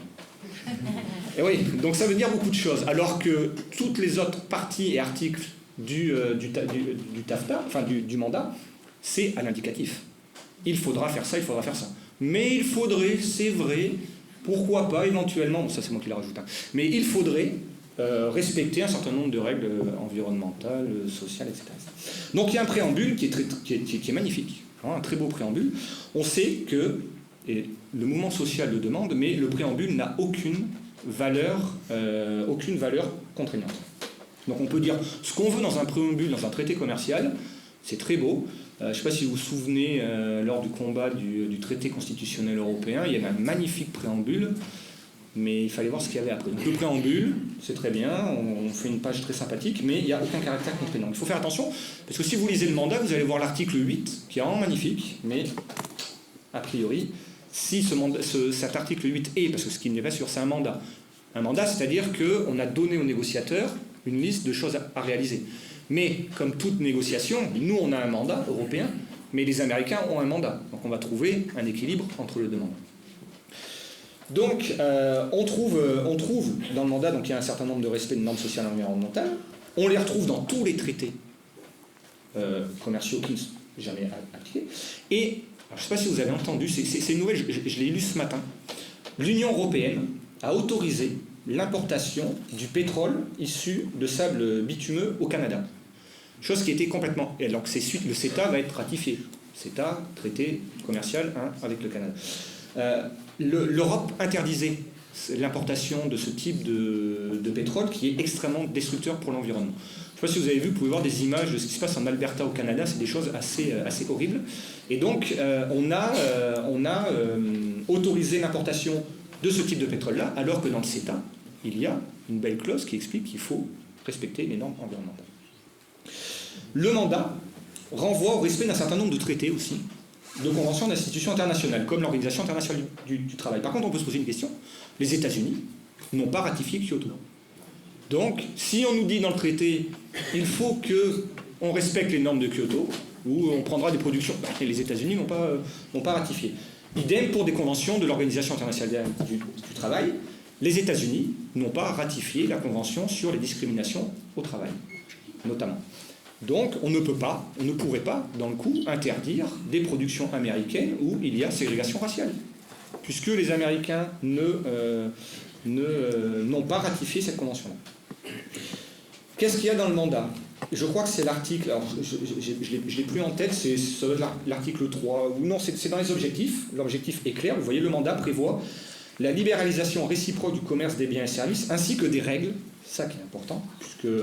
Et oui, donc ça veut dire beaucoup de choses, alors que toutes les autres parties et articles du TAFTA, enfin du mandat, c'est à l'indicatif. Il faudra faire ça, il faudra faire ça. Mais il faudrait, c'est vrai, pourquoi pas éventuellement, bon ça c'est moi qui le rajoute, mais il faudrait respecter un certain nombre de règles environnementales, sociales, etc. Donc il y a un préambule qui est magnifique, hein, un très beau préambule. On sait que, et le mouvement social le demande, mais le préambule n'a aucune valeur contraignante. Donc on peut dire ce qu'on veut dans un préambule, dans un traité commercial, c'est très beau. Je ne sais pas si vous vous souvenez, lors du combat du traité constitutionnel européen, il y avait un magnifique préambule, mais il fallait voir ce qu'il y avait après. Donc le préambule, c'est très bien, on fait une page très sympathique, mais il n'y a aucun caractère contraignant. Il faut faire attention, parce que si vous lisez le mandat, vous allez voir l'article 8, qui est vraiment magnifique, mais a priori, si cet article 8 est, parce que ce qui n'est pas sûr, c'est un mandat. Un mandat, c'est-à-dire qu'on a donné aux négociateurs une liste de choses à réaliser. Mais, comme toute négociation, nous, on a un mandat européen, mais les Américains ont un mandat. Donc, on va trouver un équilibre entre les deux mandats. Donc, on trouve dans le mandat, donc il y a un certain nombre de respects de normes sociales et environnementales. On les retrouve dans tous les traités commerciaux qui ne sont jamais appliqués. Et, alors, je ne sais pas si vous avez entendu, c'est une nouvelle, je l'ai lu ce matin. L'Union européenne a autorisé l'importation du pétrole issu de sable bitumeux au Canada. Chose qui était complètement... Et alors que le CETA va être ratifié. CETA, traité commercial avec le Canada. L'Europe interdisait l'importation de ce type de pétrole qui est extrêmement destructeur pour l'environnement. Je ne sais pas si vous avez vu, vous pouvez voir des images de ce qui se passe en Alberta au Canada, c'est des choses assez horribles. Et donc, on a autorisé l'importation de ce type de pétrole-là, alors que dans le CETA, il y a une belle clause qui explique qu'il faut respecter les normes environnementales. Le mandat renvoie au respect d'un certain nombre de traités aussi, de conventions d'institutions internationales, comme l'Organisation internationale du travail. Par contre, on peut se poser une question. Les États-Unis n'ont pas ratifié Kyoto. Donc, si on nous dit dans le traité, il faut qu'on respecte les normes de Kyoto, ou on prendra des productions, et les États-Unis n'ont pas ratifié. Idem pour des conventions de l'Organisation internationale du travail. Les États-Unis n'ont pas ratifié la convention sur les discriminations au travail, notamment. Donc, on ne pourrait pas, dans le coup, interdire des productions américaines où il y a ségrégation raciale, puisque les Américains n'ont pas ratifié cette convention-là. Qu'est-ce qu'il y a dans le mandat? Je crois que c'est l'article, alors je ne l'ai plus en tête, c'est l'article 3, ou non, c'est dans les objectifs. L'objectif est clair, vous voyez, le mandat prévoit la libéralisation réciproque du commerce des biens et services, ainsi que des règles, c'est ça qui est important, puisque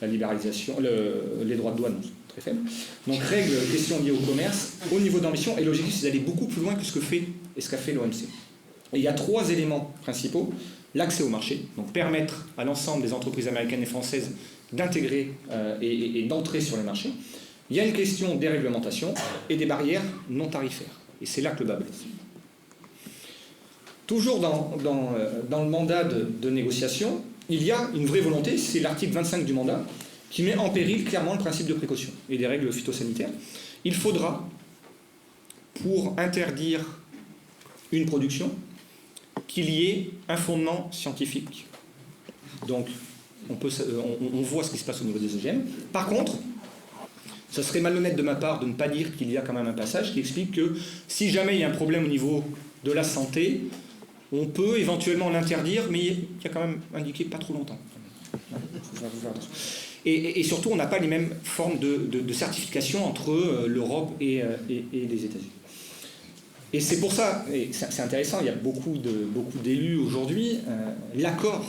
la libéralisation, les droits de douane sont très faibles. Donc règles, questions liées au commerce, au niveau d'ambition, et l'objectif c'est d'aller beaucoup plus loin que ce qu'a fait l'OMC. Et il y a 3 éléments principaux. L'accès au marché, donc permettre à l'ensemble des entreprises américaines et françaises d'intégrer et d'entrer sur les marchés. Il y a une question des réglementations et des barrières non tarifaires. Et c'est là que le bas blesse. Toujours dans le mandat de négociation, il y a une vraie volonté, c'est l'article 25 du mandat, qui met en péril clairement le principe de précaution et des règles phytosanitaires. Il faudra, pour interdire une production, qu'il y ait un fondement scientifique. Donc, on voit ce qui se passe au niveau des OGM. Par contre, ce serait malhonnête de ma part de ne pas dire qu'il y a quand même un passage qui explique que si jamais il y a un problème au niveau de la santé, on peut éventuellement l'interdire, mais il y a quand même indiqué pas trop longtemps. Et surtout, on n'a pas les mêmes formes de certification entre l'Europe et les États-Unis. Et c'est pour ça, et c'est intéressant, il y a beaucoup d'élus aujourd'hui, l'accord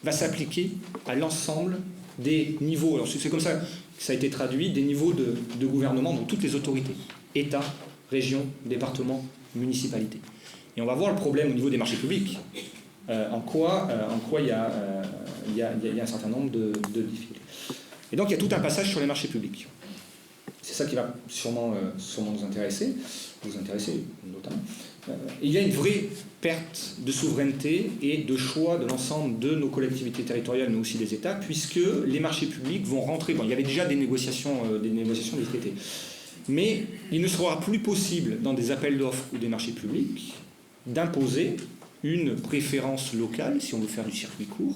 va s'appliquer à l'ensemble des niveaux. Alors c'est comme ça que ça a été traduit, des niveaux de gouvernement dans toutes les autorités, État, région, département, municipalité. Et on va voir le problème au niveau des marchés publics, en quoi il y a un certain nombre de difficultés. Et donc il y a tout un passage sur les marchés publics. C'est ça qui va sûrement nous intéresser, vous intéresser notamment. Il y a une vraie perte de souveraineté et de choix de l'ensemble de nos collectivités territoriales, mais aussi des États, puisque les marchés publics vont rentrer. Bon, il y avait déjà des négociations des traités. Mais il ne sera plus possible, dans des appels d'offres ou des marchés publics, d'imposer une préférence locale, si on veut faire du circuit court.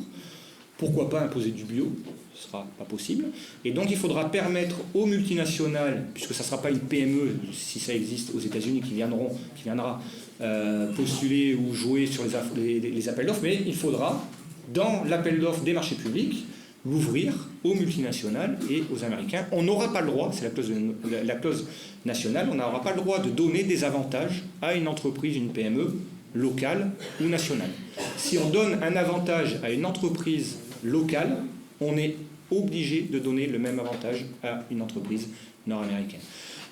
Pourquoi pas imposer du bio? Ce ne sera pas possible. Et donc il faudra permettre aux multinationales, puisque ça ne sera pas une PME, si ça existe aux États-Unis, qui viendra postuler ou jouer sur les appels d'offres, mais il faudra, dans l'appel d'offres des marchés publics, l'ouvrir aux multinationales et aux Américains. On n'aura pas le droit, c'est la clause nationale, on n'aura pas le droit de donner des avantages à une entreprise, une PME, locale ou nationale. Si on donne un avantage à une entreprise locale, on est obligé de donner le même avantage à une entreprise nord-américaine.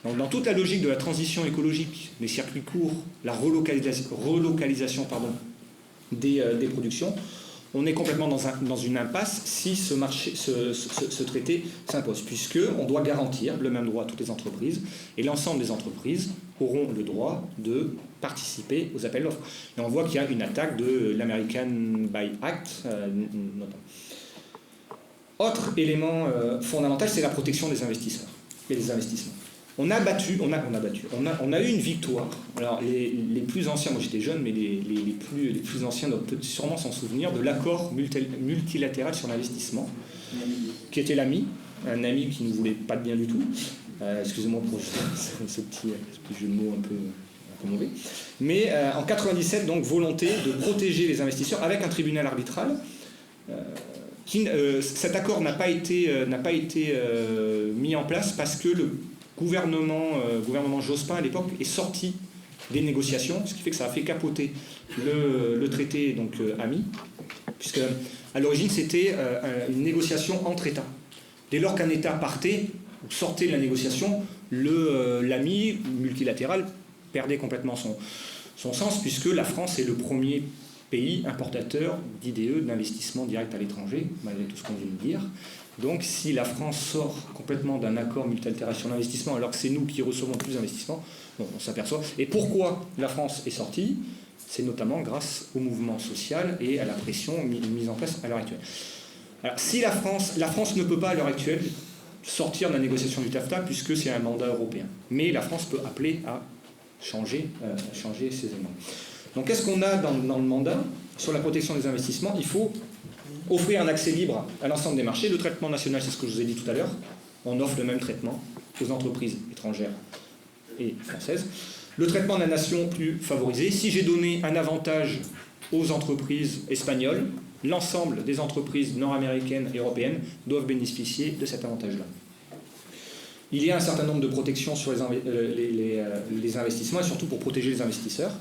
Donc, dans toute la logique de la transition écologique, les circuits courts, la relocalisation des productions, on est complètement dans une impasse si ce traité s'impose, puisqu'on doit garantir le même droit à toutes les entreprises, et l'ensemble des entreprises auront le droit de participer aux appels d'offres. Et on voit qu'il y a une attaque de l'American Buy Act, notamment. Autre élément fondamental, c'est la protection des investisseurs et des investissements. On a eu une victoire. Alors les plus anciens, moi j'étais jeune, mais les plus anciens doivent sûrement s'en souvenir de l'accord multilatéral sur l'investissement, qui était un ami qui ne voulait pas de bien du tout. Excusez-moi pour ce petit jeu de mots un peu mauvais. Mais en 97, donc volonté de protéger les investisseurs avec un tribunal arbitral. Cet accord n'a pas été mis en place parce que le gouvernement Jospin à l'époque est sorti des négociations, ce qui fait que ça a fait capoter le traité donc AMI, puisque à l'origine c'était une négociation entre États. Dès lors qu'un État partait ou sortait de la négociation, l'AMI multilatéral perdait complètement son sens, puisque la France est le premier pays importateur d'IDE, d'investissement direct à l'étranger, malgré tout ce qu'on vient de dire. Donc si la France sort complètement d'un accord multilatéral d'investissement, alors que c'est nous qui recevons plus d'investissements, bon, on s'aperçoit. Et pourquoi la France est sortie? C'est notamment grâce au mouvement social et à la pression mise en place à l'heure actuelle. Alors si la France ne peut pas à l'heure actuelle sortir de la négociation du TAFTA puisque c'est un mandat européen. Mais la France peut appeler à changer ces éléments. Donc qu'est-ce qu'on a dans le mandat? Sur la protection des investissements, il faut offrir un accès libre à l'ensemble des marchés. Le traitement national, c'est ce que je vous ai dit tout à l'heure. On offre le même traitement aux entreprises étrangères et françaises. Le traitement de la nation plus favorisé. Si j'ai donné un avantage aux entreprises espagnoles, l'ensemble des entreprises nord-américaines et européennes doivent bénéficier de cet avantage-là. Il y a un certain nombre de protections sur les investissements et surtout pour protéger les investisseurs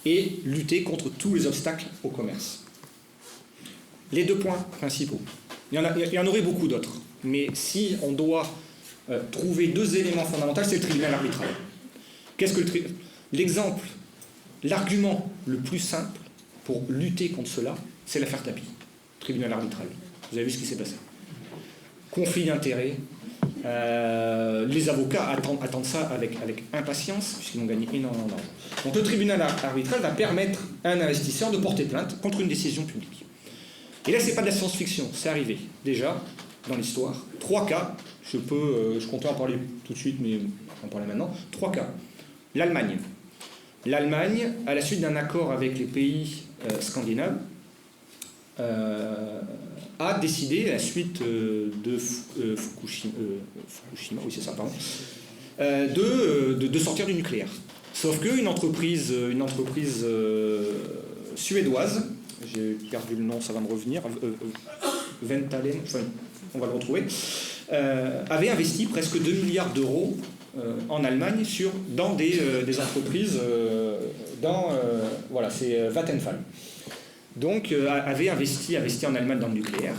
et lutter contre tous les obstacles au commerce. Les 2 points principaux. Il y en aurait beaucoup d'autres, mais si on doit trouver 2 éléments fondamentaux, c'est le tribunal arbitral. Qu'est-ce que l'exemple, l'argument le plus simple pour lutter contre cela, c'est l'affaire Tapie, tribunal arbitral. Vous avez vu ce qui s'est passé. Conflit d'intérêts. Les avocats attendent ça avec impatience, puisqu'ils vont gagner énormément d'argent. Donc le tribunal arbitral va permettre à un investisseur de porter plainte contre une décision publique. Et là, ce n'est pas de la science-fiction, c'est arrivé déjà dans l'histoire. 3 cas, je comptais en parler tout de suite, mais on va en parler maintenant. 3 cas. L'Allemagne. L'Allemagne, à la suite d'un accord avec les pays scandinaves, a décidé, à la suite de Fukushima, oui c'est ça, pardon, de sortir du nucléaire. Sauf qu'une entreprise suédoise, j'ai perdu le nom, ça va me revenir, Ventalen, enfin, on va le retrouver, avait investi presque 2 milliards d'euros en Allemagne dans des entreprises, voilà, c'est Vattenfall. Donc, avait investi en Allemagne dans le nucléaire.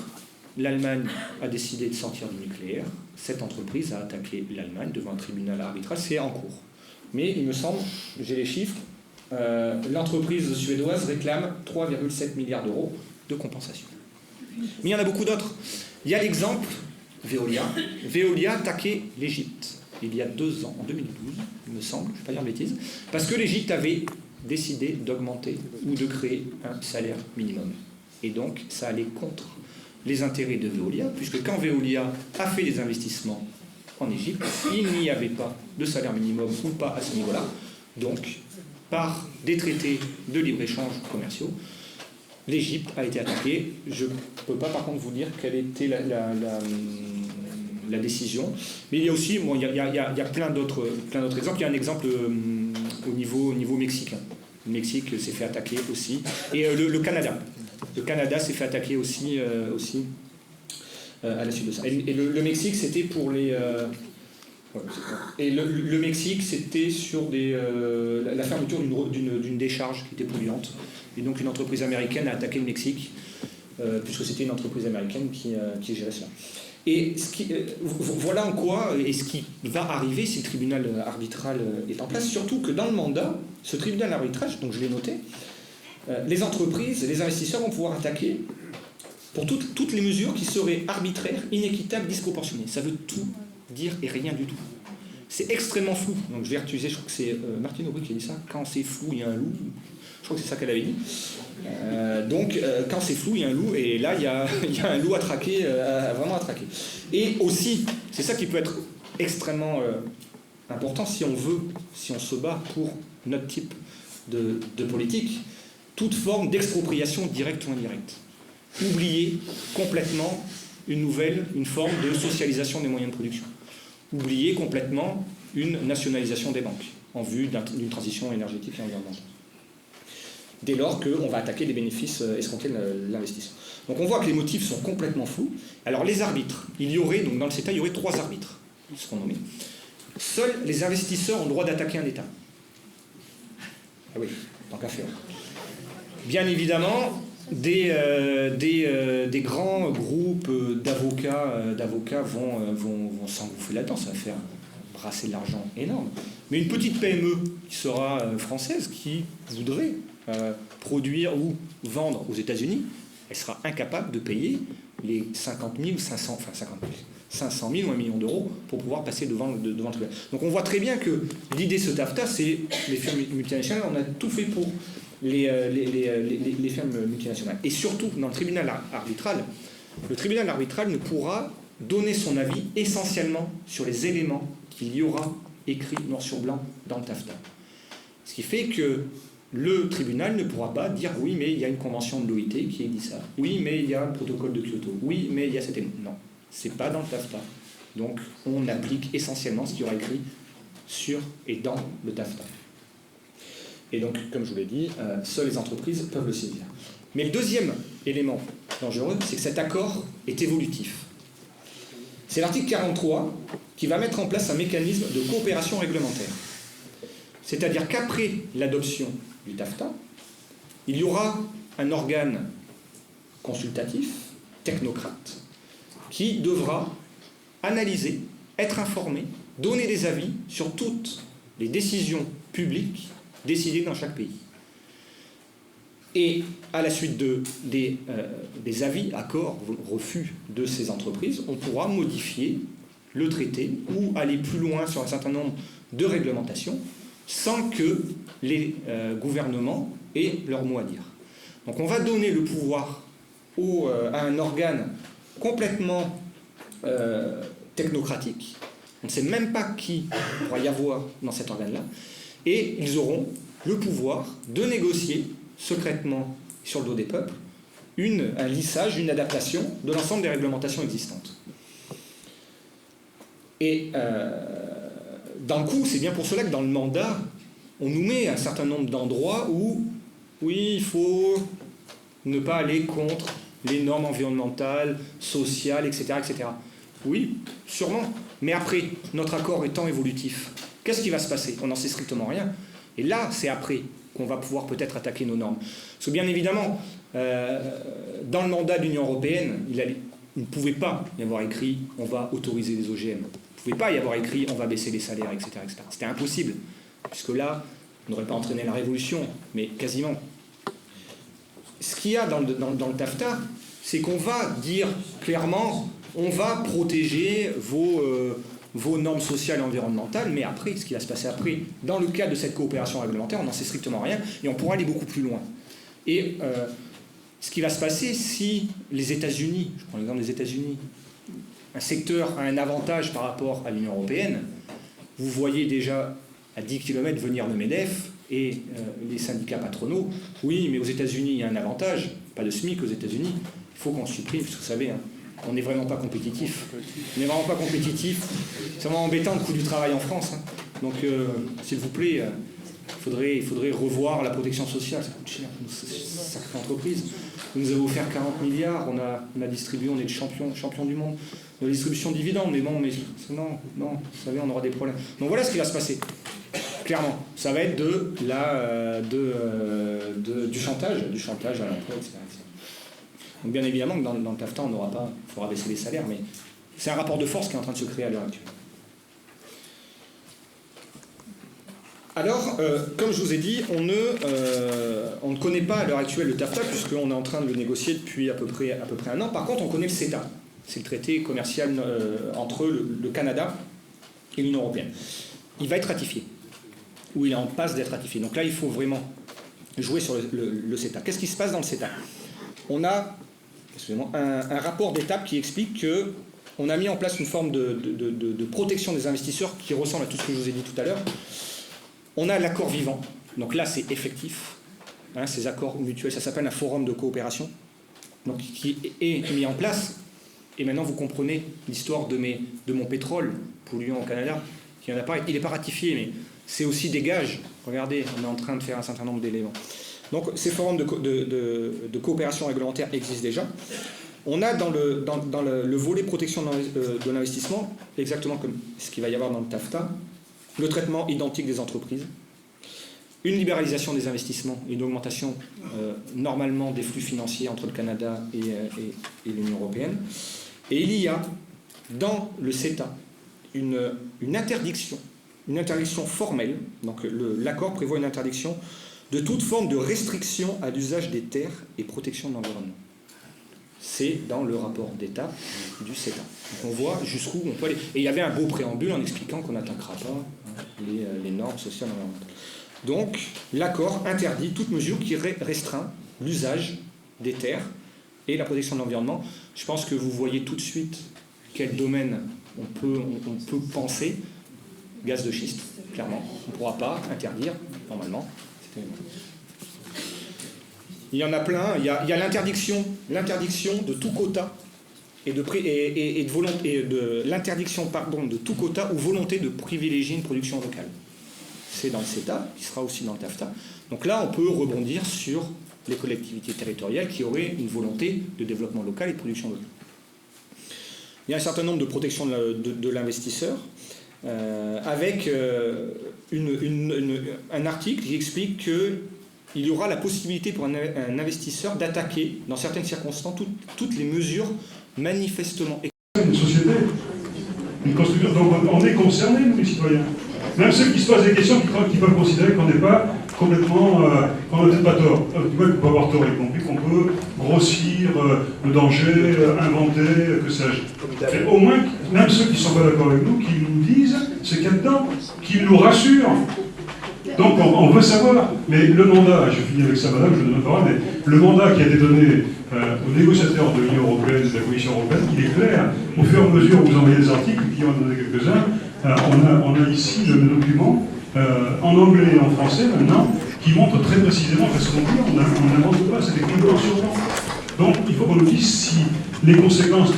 L'Allemagne a décidé de sortir du nucléaire. Cette entreprise a attaqué l'Allemagne devant un tribunal arbitral. C'est en cours. Mais il me semble, j'ai les chiffres, l'entreprise suédoise réclame 3,7 milliards d'euros de compensation. Mais il y en a beaucoup d'autres. Il y a l'exemple Veolia. Veolia a attaqué l'Égypte il y a 2 ans, en 2012, il me semble, je ne vais pas dire de bêtises, parce que l'Égypte avait décidé d'augmenter ou de créer un salaire minimum. Et donc, ça allait contre les intérêts de Veolia, puisque quand Veolia a fait des investissements en Égypte, il n'y avait pas de salaire minimum ou pas à ce niveau-là. Donc, par des traités de libre-échange commerciaux, l'Égypte a été attaquée. Je ne peux pas par contre vous dire quelle était la décision. Mais il y a aussi, bon, il y a plein d'autres exemples. Il y a un exemple au niveau mexicain. Le Mexique s'est fait attaquer aussi. Et le Canada. Le Canada s'est fait attaquer aussi à la suite de ça. Et le Mexique, c'était pour les... Et le Mexique, c'était sur la fermeture d'une décharge qui était polluante. Et donc une entreprise américaine a attaqué le Mexique, puisque c'était une entreprise américaine qui gérait cela. Et voilà en quoi, et ce qui va arriver si le tribunal arbitral est en place, surtout que dans le mandat, ce tribunal arbitral, donc je l'ai noté, les entreprises, les investisseurs vont pouvoir attaquer pour toutes les mesures qui seraient arbitraires, inéquitables, disproportionnées. Ça veut tout dire et rien du tout. C'est extrêmement flou. Donc je vais utiliser, je crois que c'est Martine Aubry qui a dit ça, quand c'est flou, il y a un loup. Je crois que c'est ça qu'elle avait dit. Donc quand c'est flou, il y a un loup, et là il y a un loup à traquer, vraiment à traquer. Et aussi, c'est ça qui peut être extrêmement important si on se bat pour notre type de politique, toute forme d'expropriation directe ou indirecte. Oublier complètement une forme de socialisation des moyens de production. Oublier complètement une nationalisation des banques en vue d'une transition énergétique et environnementale. Dès lors qu'on va attaquer les bénéfices escomptés de l'investissement. Donc on voit que les motifs sont complètement flous. Alors les arbitres, donc dans le CETA, il y aurait 3 arbitres, ils seront nommés. Seuls les investisseurs ont le droit d'attaquer un État. Ah oui, tant qu'à faire. Bien évidemment, des grands groupes d'avocats vont s'engouffrer là-dedans, ça va faire brasser de l'argent énorme. Mais une petite PME qui sera française, qui voudrait produire ou vendre aux États-Unis, elle sera incapable de payer les 50 000, 500 000 ou 1 million d'euros pour pouvoir passer devant le tribunal. Donc on voit très bien que l'idée de ce TAFTA, c'est les firmes multinationales, on a tout fait pour les firmes multinationales. Et surtout, dans le tribunal arbitral ne pourra donner son avis essentiellement sur les éléments qu'il y aura écrits noir sur blanc dans le TAFTA. Ce qui fait que le tribunal ne pourra pas dire oui, mais il y a une convention de l'OIT qui dit ça. Oui, mais il y a un protocole de Kyoto. Oui, mais il y a cet élément. Non, c'est pas dans le TAFTA. Donc, on applique essentiellement ce qui aura écrit sur et dans le TAFTA. Et donc, comme je vous l'ai dit, seules les entreprises peuvent le saisir. Mais le deuxième élément dangereux, c'est que cet accord est évolutif. C'est l'article 43 qui va mettre en place un mécanisme de coopération réglementaire. C'est-à-dire qu'après l'adoption du TAFTA, il y aura un organe consultatif, technocrate, qui devra analyser, être informé, donner des avis sur toutes les décisions publiques décidées dans chaque pays. Et à la suite des avis, accords, refus de ces entreprises, on pourra modifier le traité ou aller plus loin sur un certain nombre de réglementations sans que les gouvernements aient leur mot à dire. Donc on va donner le pouvoir à un organe complètement technocratique. On ne sait même pas qui pourra y avoir dans cet organe-là. Et ils auront le pouvoir de négocier secrètement sur le dos des peuples un lissage, une adaptation de l'ensemble des réglementations existantes. Et d'un coup, c'est bien pour cela que dans le mandat, on nous met un certain nombre d'endroits où, oui, il faut ne pas aller contre les normes environnementales, sociales, etc., etc. Oui, sûrement. Mais après, notre accord étant évolutif, qu'est-ce qui va se passer? On n'en sait strictement rien. Et là, c'est après qu'on va pouvoir peut-être attaquer nos normes. Parce que bien évidemment, dans le mandat de l'Union européenne, il ne pouvait pas y avoir écrit « on va autoriser les OGM ». Il ne pouvait pas y avoir écrit « on va baisser les salaires », etc. etc. C'était impossible, puisque là, on n'aurait pas entraîné la révolution, mais quasiment. Ce qu'il y a dans le TAFTA, c'est qu'on va dire clairement « on va protéger vos normes sociales et environnementales », mais après, ce qui va se passer après, dans le cadre de cette coopération réglementaire, on n'en sait strictement rien, et on pourra aller beaucoup plus loin. Et ce qui va se passer si les États-Unis, je prends l'exemple des États-Unis, un secteur a un avantage par rapport à l'Union européenne, vous voyez déjà à 10 km venir le MEDEF et les syndicats patronaux, oui, mais aux États-Unis, il y a un avantage, pas de SMIC aux États-Unis, il faut qu'on supprime, parce que vous savez, hein, on n'est vraiment pas compétitif. On n'est vraiment pas compétitif. C'est vraiment embêtant le coût du travail en France. Hein. Donc, s'il vous plaît, il faudrait revoir la protection sociale. Ça coûte cher, c'est une sacrée entreprise. Vous nous avez offert 40 milliards, on a distribué, on est le champion du monde de la distribution de dividendes. Mais bon, non, vous savez, on aura des problèmes. Donc voilà ce qui va se passer. Clairement, ça va être du chantage à l'emploi, etc. Donc bien évidemment que dans le TAFTA, on n'aura pas, il faudra baisser les salaires, mais c'est un rapport de force qui est en train de se créer à l'heure actuelle. Alors, comme je vous ai dit, on ne connaît pas à l'heure actuelle le TAFTA, puisqu'on est en train de le négocier depuis à peu près 1 an. Par contre, on connaît le CETA. C'est le traité commercial entre le Canada et l'Union européenne. Il va être ratifié, ou il est en passe d'être ratifié. Donc là, il faut vraiment jouer sur le CETA. Qu'est-ce qui se passe dans le CETA? On a un rapport d'étape qui explique qu'on a mis en place une forme de protection des investisseurs qui ressemble à tout ce que je vous ai dit tout à l'heure. On a l'accord vivant, donc là c'est effectif, hein, ces accords mutuels, ça s'appelle un forum de coopération, donc, qui est mis en place, et maintenant vous comprenez l'histoire de mon pétrole polluant au Canada, qui en a pas, il n'est pas ratifié, mais c'est aussi des gages. Regardez, on est en train de faire un certain nombre d'éléments. Donc ces forums de coopération réglementaire existent déjà. On a dans le volet protection de l'investissement, exactement comme ce qu'il va y avoir dans le TAFTA, le traitement identique des entreprises, une libéralisation des investissements, une augmentation normalement des flux financiers entre le Canada et l'Union européenne. Et il y a dans le CETA une interdiction formelle, donc l'accord prévoit une interdiction de toute forme de restriction à l'usage des terres et protection de l'environnement. C'est dans le rapport d'État du CETA. Donc on voit jusqu'où on peut aller. Et il y avait un beau préambule en expliquant qu'on n'attaquera pas les normes sociales environnementales. Donc l'accord interdit toute mesure qui restreint l'usage des terres et la protection de l'environnement. Je pense que vous voyez tout de suite quel domaine on peut penser. Gaz de schiste, clairement. On ne pourra pas interdire, normalement. Il y en a plein. Il y a l'interdiction de tout quota et de l'interdiction de tout quota ou volonté de privilégier une production locale. C'est dans le CETA, qui sera aussi dans le TAFTA. Donc là, on peut rebondir sur les collectivités territoriales qui auraient une volonté de développement local et de production locale. Il y a un certain nombre de protections de l'investisseur, avec un article qui explique qu'il y aura la possibilité pour un investisseur d'attaquer, dans certaines circonstances, toutes les mesures manifestement... Une société, une construction, donc on est concernés, nous les citoyens. Même ceux qui se posent des questions, qui peuvent considérer qu'on n'est pas complètement, qu'on n'a peut-être pas tort. Du coup, on peut avoir tort, y compris qu'on peut grossir le danger, inventer, que sais-je. Mais au moins, même ceux qui ne sont pas d'accord avec nous, qui nous disent ce qu'il y a dedans, qui nous rassurent. Donc on veut savoir. Mais le mandat, je finis avec ça, madame, je ne donne pas parole, mais le mandat qui a été donné aux négociateurs de l'Union européenne, de la Commission européenne, il est clair. Au fur et à mesure où vous envoyez des articles, qui en donné quelques-uns, on a ici le document, en anglais et en français maintenant, qui montre très précisément ce qu'on dit, on n'invente pas, c'est des conditions sur temps. Donc il faut qu'on nous dise si les conséquences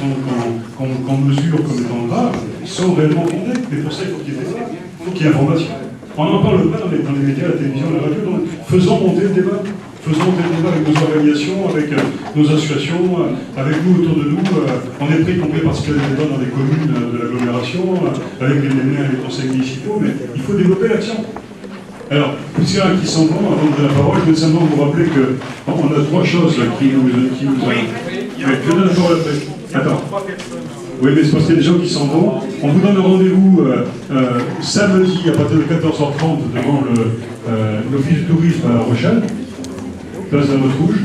qu'on mesure comme étant graves sont réellement fondées. Mais pour ça, il faut qu'il y ait des faits, il faut qu'il y ait information. On n'en parle pas dans les médias, la télévision, la radio, donc faisons monter le débat. Faisons monter le débat avec nos organisations, avec nos associations, avec nous autour de nous. On est pris, y compris parce qu'il y a des débats dans les communes de l'agglomération, avec les maires et les conseils municipaux, mais il faut développer l'action. Alors, puisqu'il y en a qui s'en vont, avant de donner la parole, je veux simplement vous rappeler qu'on a trois choses qui nous... Je donne la parole après. Attends. Oui, mais c'est parce qu'il y a des gens qui s'en vont. On vous donne rendez-vous samedi à partir de 14h30 devant l'Office du tourisme à La Rochelle, place de la Motte Rouge.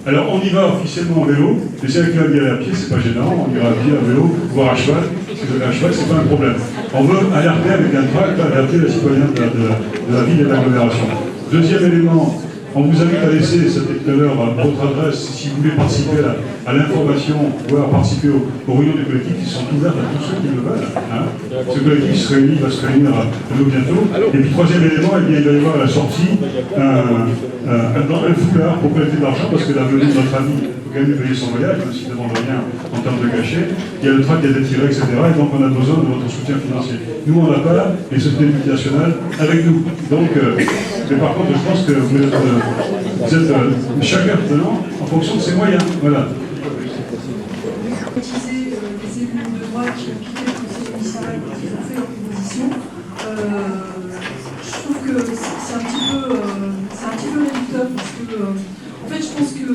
Alors, on y va officiellement en vélo, mais si avec la vie à pied, c'est pas gênant. On ira à pied, à vélo, voire à cheval. Parce que à cheval, c'est pas un problème. On veut alerter avec un tract, alerter les citoyens de la ville et de l'agglomération. Deuxième élément, on vous invite à laisser, c'était tout à l'heure, votre adresse si vous voulez participer à l'information, voire participer aux réunions du collectif qui sont ouvertes à tous ceux qui le veulent. Hein. Ce collectif va se réunir bientôt. Et puis troisième élément, eh bien, il va y avoir à la sortie un foulard pour collecter de l'argent, parce que la venue de notre ami, il faut quand même payer son voyage, même s'il ne demande rien en termes de cachet. Il y a le tract qui a été tiré, etc. Et donc on a besoin de votre soutien financier. Nous, on n'a pas les sociétés multinationales avec nous. Donc, mais par contre, je pense que vous êtes chacun tenant en fonction de ses moyens. Voilà. Utiliser les élus de droite qui ont quitté le conseil municipal et qui ont fait leur proposition, je trouve que c'est un petit peu réducteur parce que, en fait, je pense que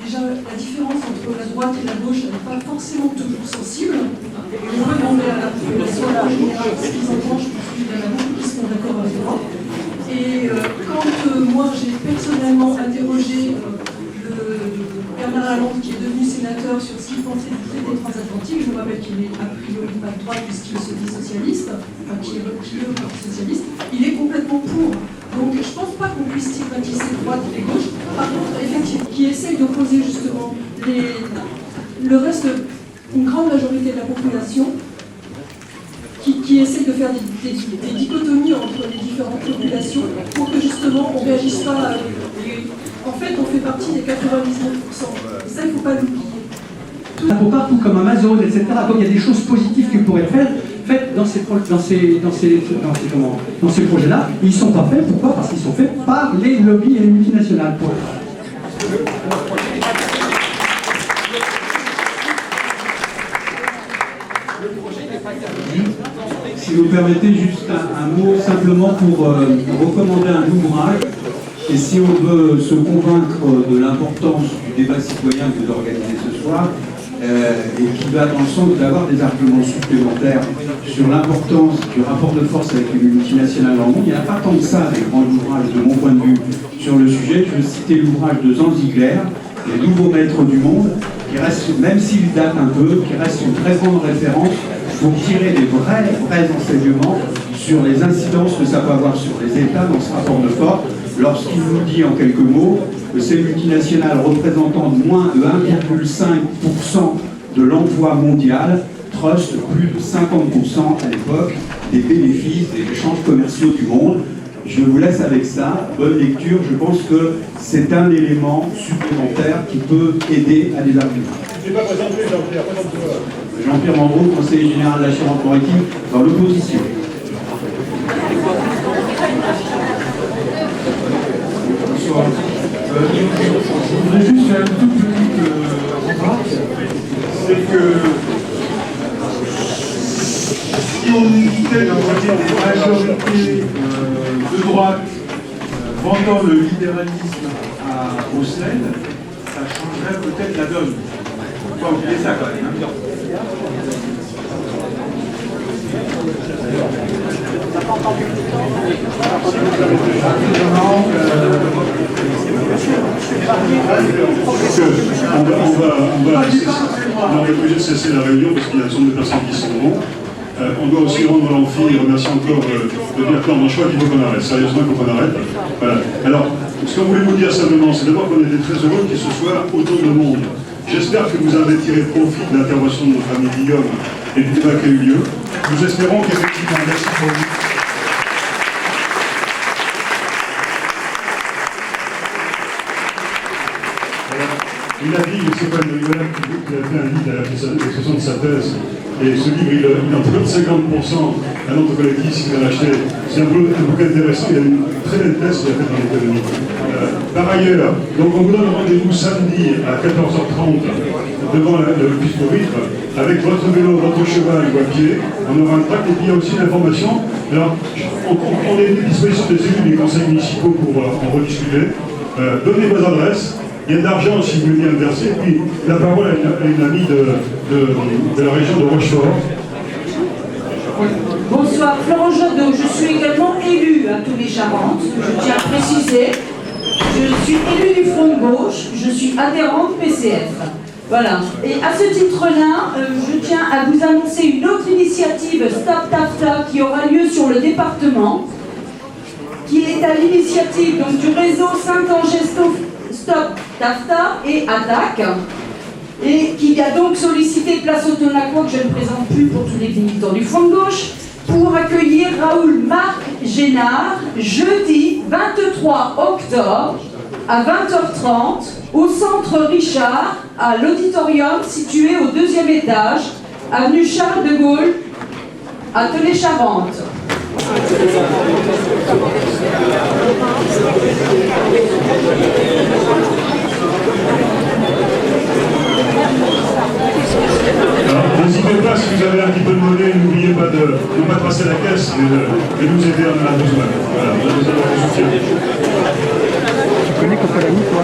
déjà la différence entre la droite et la gauche n'est pas forcément toujours sensible. Et on peut demander à la population en général ce qu'ils en pensent. Je pense qu'il y en a beaucoup qui seront d'accord avec moi. Et quand moi j'ai personnellement interrogé Bernard Lalonde, qui est devenu sénateur, sur ce qu'il pensait du traité transatlantique, je me rappelle qu'il est a priori pas de droite puisqu'il se dit socialiste, enfin qui est parti socialiste, il est complètement pour. Donc je ne pense pas qu'on puisse stigmatiser droite et gauche. Par contre, effectivement, qui essaye d'opposer justement le reste, une grande majorité de la population, qui essaye de faire des dichotomies entre les différentes populations pour que justement on ne réagisse pas. En fait, on fait partie des 99%. Et ça, il ne faut pas l'oublier. Pour partout, comme Amazon, etc. Donc il y a des choses positives qui pourraient être faites dans ces projets-là. Ils ne sont pas faits. Pourquoi? Parce qu'ils sont faits par les lobbies et les multinationales. Si vous permettez juste un mot simplement pour recommander un ouvrage. Et si on veut se convaincre de l'importance du débat citoyen que vous organisez ce soir, et qui va dans le sens d'avoir des arguments supplémentaires sur l'importance du rapport de force avec les multinationales dans le monde. Il n'y a pas tant que ça des grands ouvrages de mon point de vue sur le sujet. Je vais citer l'ouvrage de Zanzigler, Les nouveaux maîtres du monde, qui reste, même s'il date un peu, qui reste une très grande référence pour tirer des vrais enseignements sur les incidences que ça peut avoir sur les États dans ce rapport de force, lorsqu'il nous dit en quelques mots que ces multinationales représentant moins de 1,5% de l'emploi mondial trustent plus de 50% à l'époque des bénéfices des échanges commerciaux du monde. Je vous laisse avec ça. Bonne lecture. Je pense que c'est un élément supplémentaire qui peut aider à des arguments. Je n'ai pas présenté Jean-Pierre. Jean-Pierre Mandreau, conseiller général de l'assurance maritime, dans l'opposition. Bonsoir. Je voudrais juste faire une toute petite remarque. C'est que si on évitait d'envoyer des majorités de droite vendant le libéralisme à Bruxelles, ça changerait peut-être la donne. Il ne faut pas oublier ça quand même. On va obligé de cesser la réunion parce qu'il y a un certain nombre de personnes qui sont bons. On doit aussi rendre l'amphi et remercier encore de Pierre-Claude Manchois qu'il faut qu'on arrête. Sérieusement, il faut qu'on arrête. Voilà. Alors, ce qu'on voulait vous dire simplement, c'est d'abord qu'on était très heureux qu'il se soit autant de monde. J'espère que vous avez tiré profit de l'intervention de notre ami Guillaume et du débat qui a eu lieu. Nous espérons qu'effectivement, merci pour vous. Il a dit, c'est pas une rigolade, qu'il a fait un livre à l'expression de sa thèse. Et ce livre, il en donne 50% à notre collectif s'il l'a acheté. C'est un bouquin intéressant, il a une très belle thèse qu'il a faite dans l'économie. Par ailleurs, donc on vous donne rendez-vous samedi à 14h30 devant le pupitre avec votre vélo, votre cheval ou à pied. On aura un tract et puis il y a aussi l'information. Alors, on est à disposition des élus des conseils municipaux pour en rediscuter. Donnez vos adresses. Il y a de l'argent si vous voulez bien le verser. Et puis la parole à une amie de la région de Rochefort. Bonsoir, Florent Jadot. Je suis également élue à tous les Charentes. Je tiens à préciser. Je suis élue du Front de Gauche. Je suis adhérente PCF. Voilà. Et à ce titre-là, je tiens à vous annoncer une autre initiative Stop TAFTA qui aura lieu sur le département, qui est à l'initiative donc du réseau Saint-Angers Stop TAFTA et Attaque, et qui a donc sollicité Place Autonacqua, que je ne présente plus pour tous les militants du Front de Gauche, pour accueillir Raoul Marc Génard jeudi 23 octobre à 20h30 au centre Richard, à l'auditorium situé au 2e étage, avenue Charles de Gaulle, à Tenay-Charente. N'hésitez pas, si vous avez un petit peu de monnaie, n'oubliez pas de ne pas passer la caisse et de nous aider à la besoin. Voilà, nous allons vous soutien. Tu connais Cocolani, toi?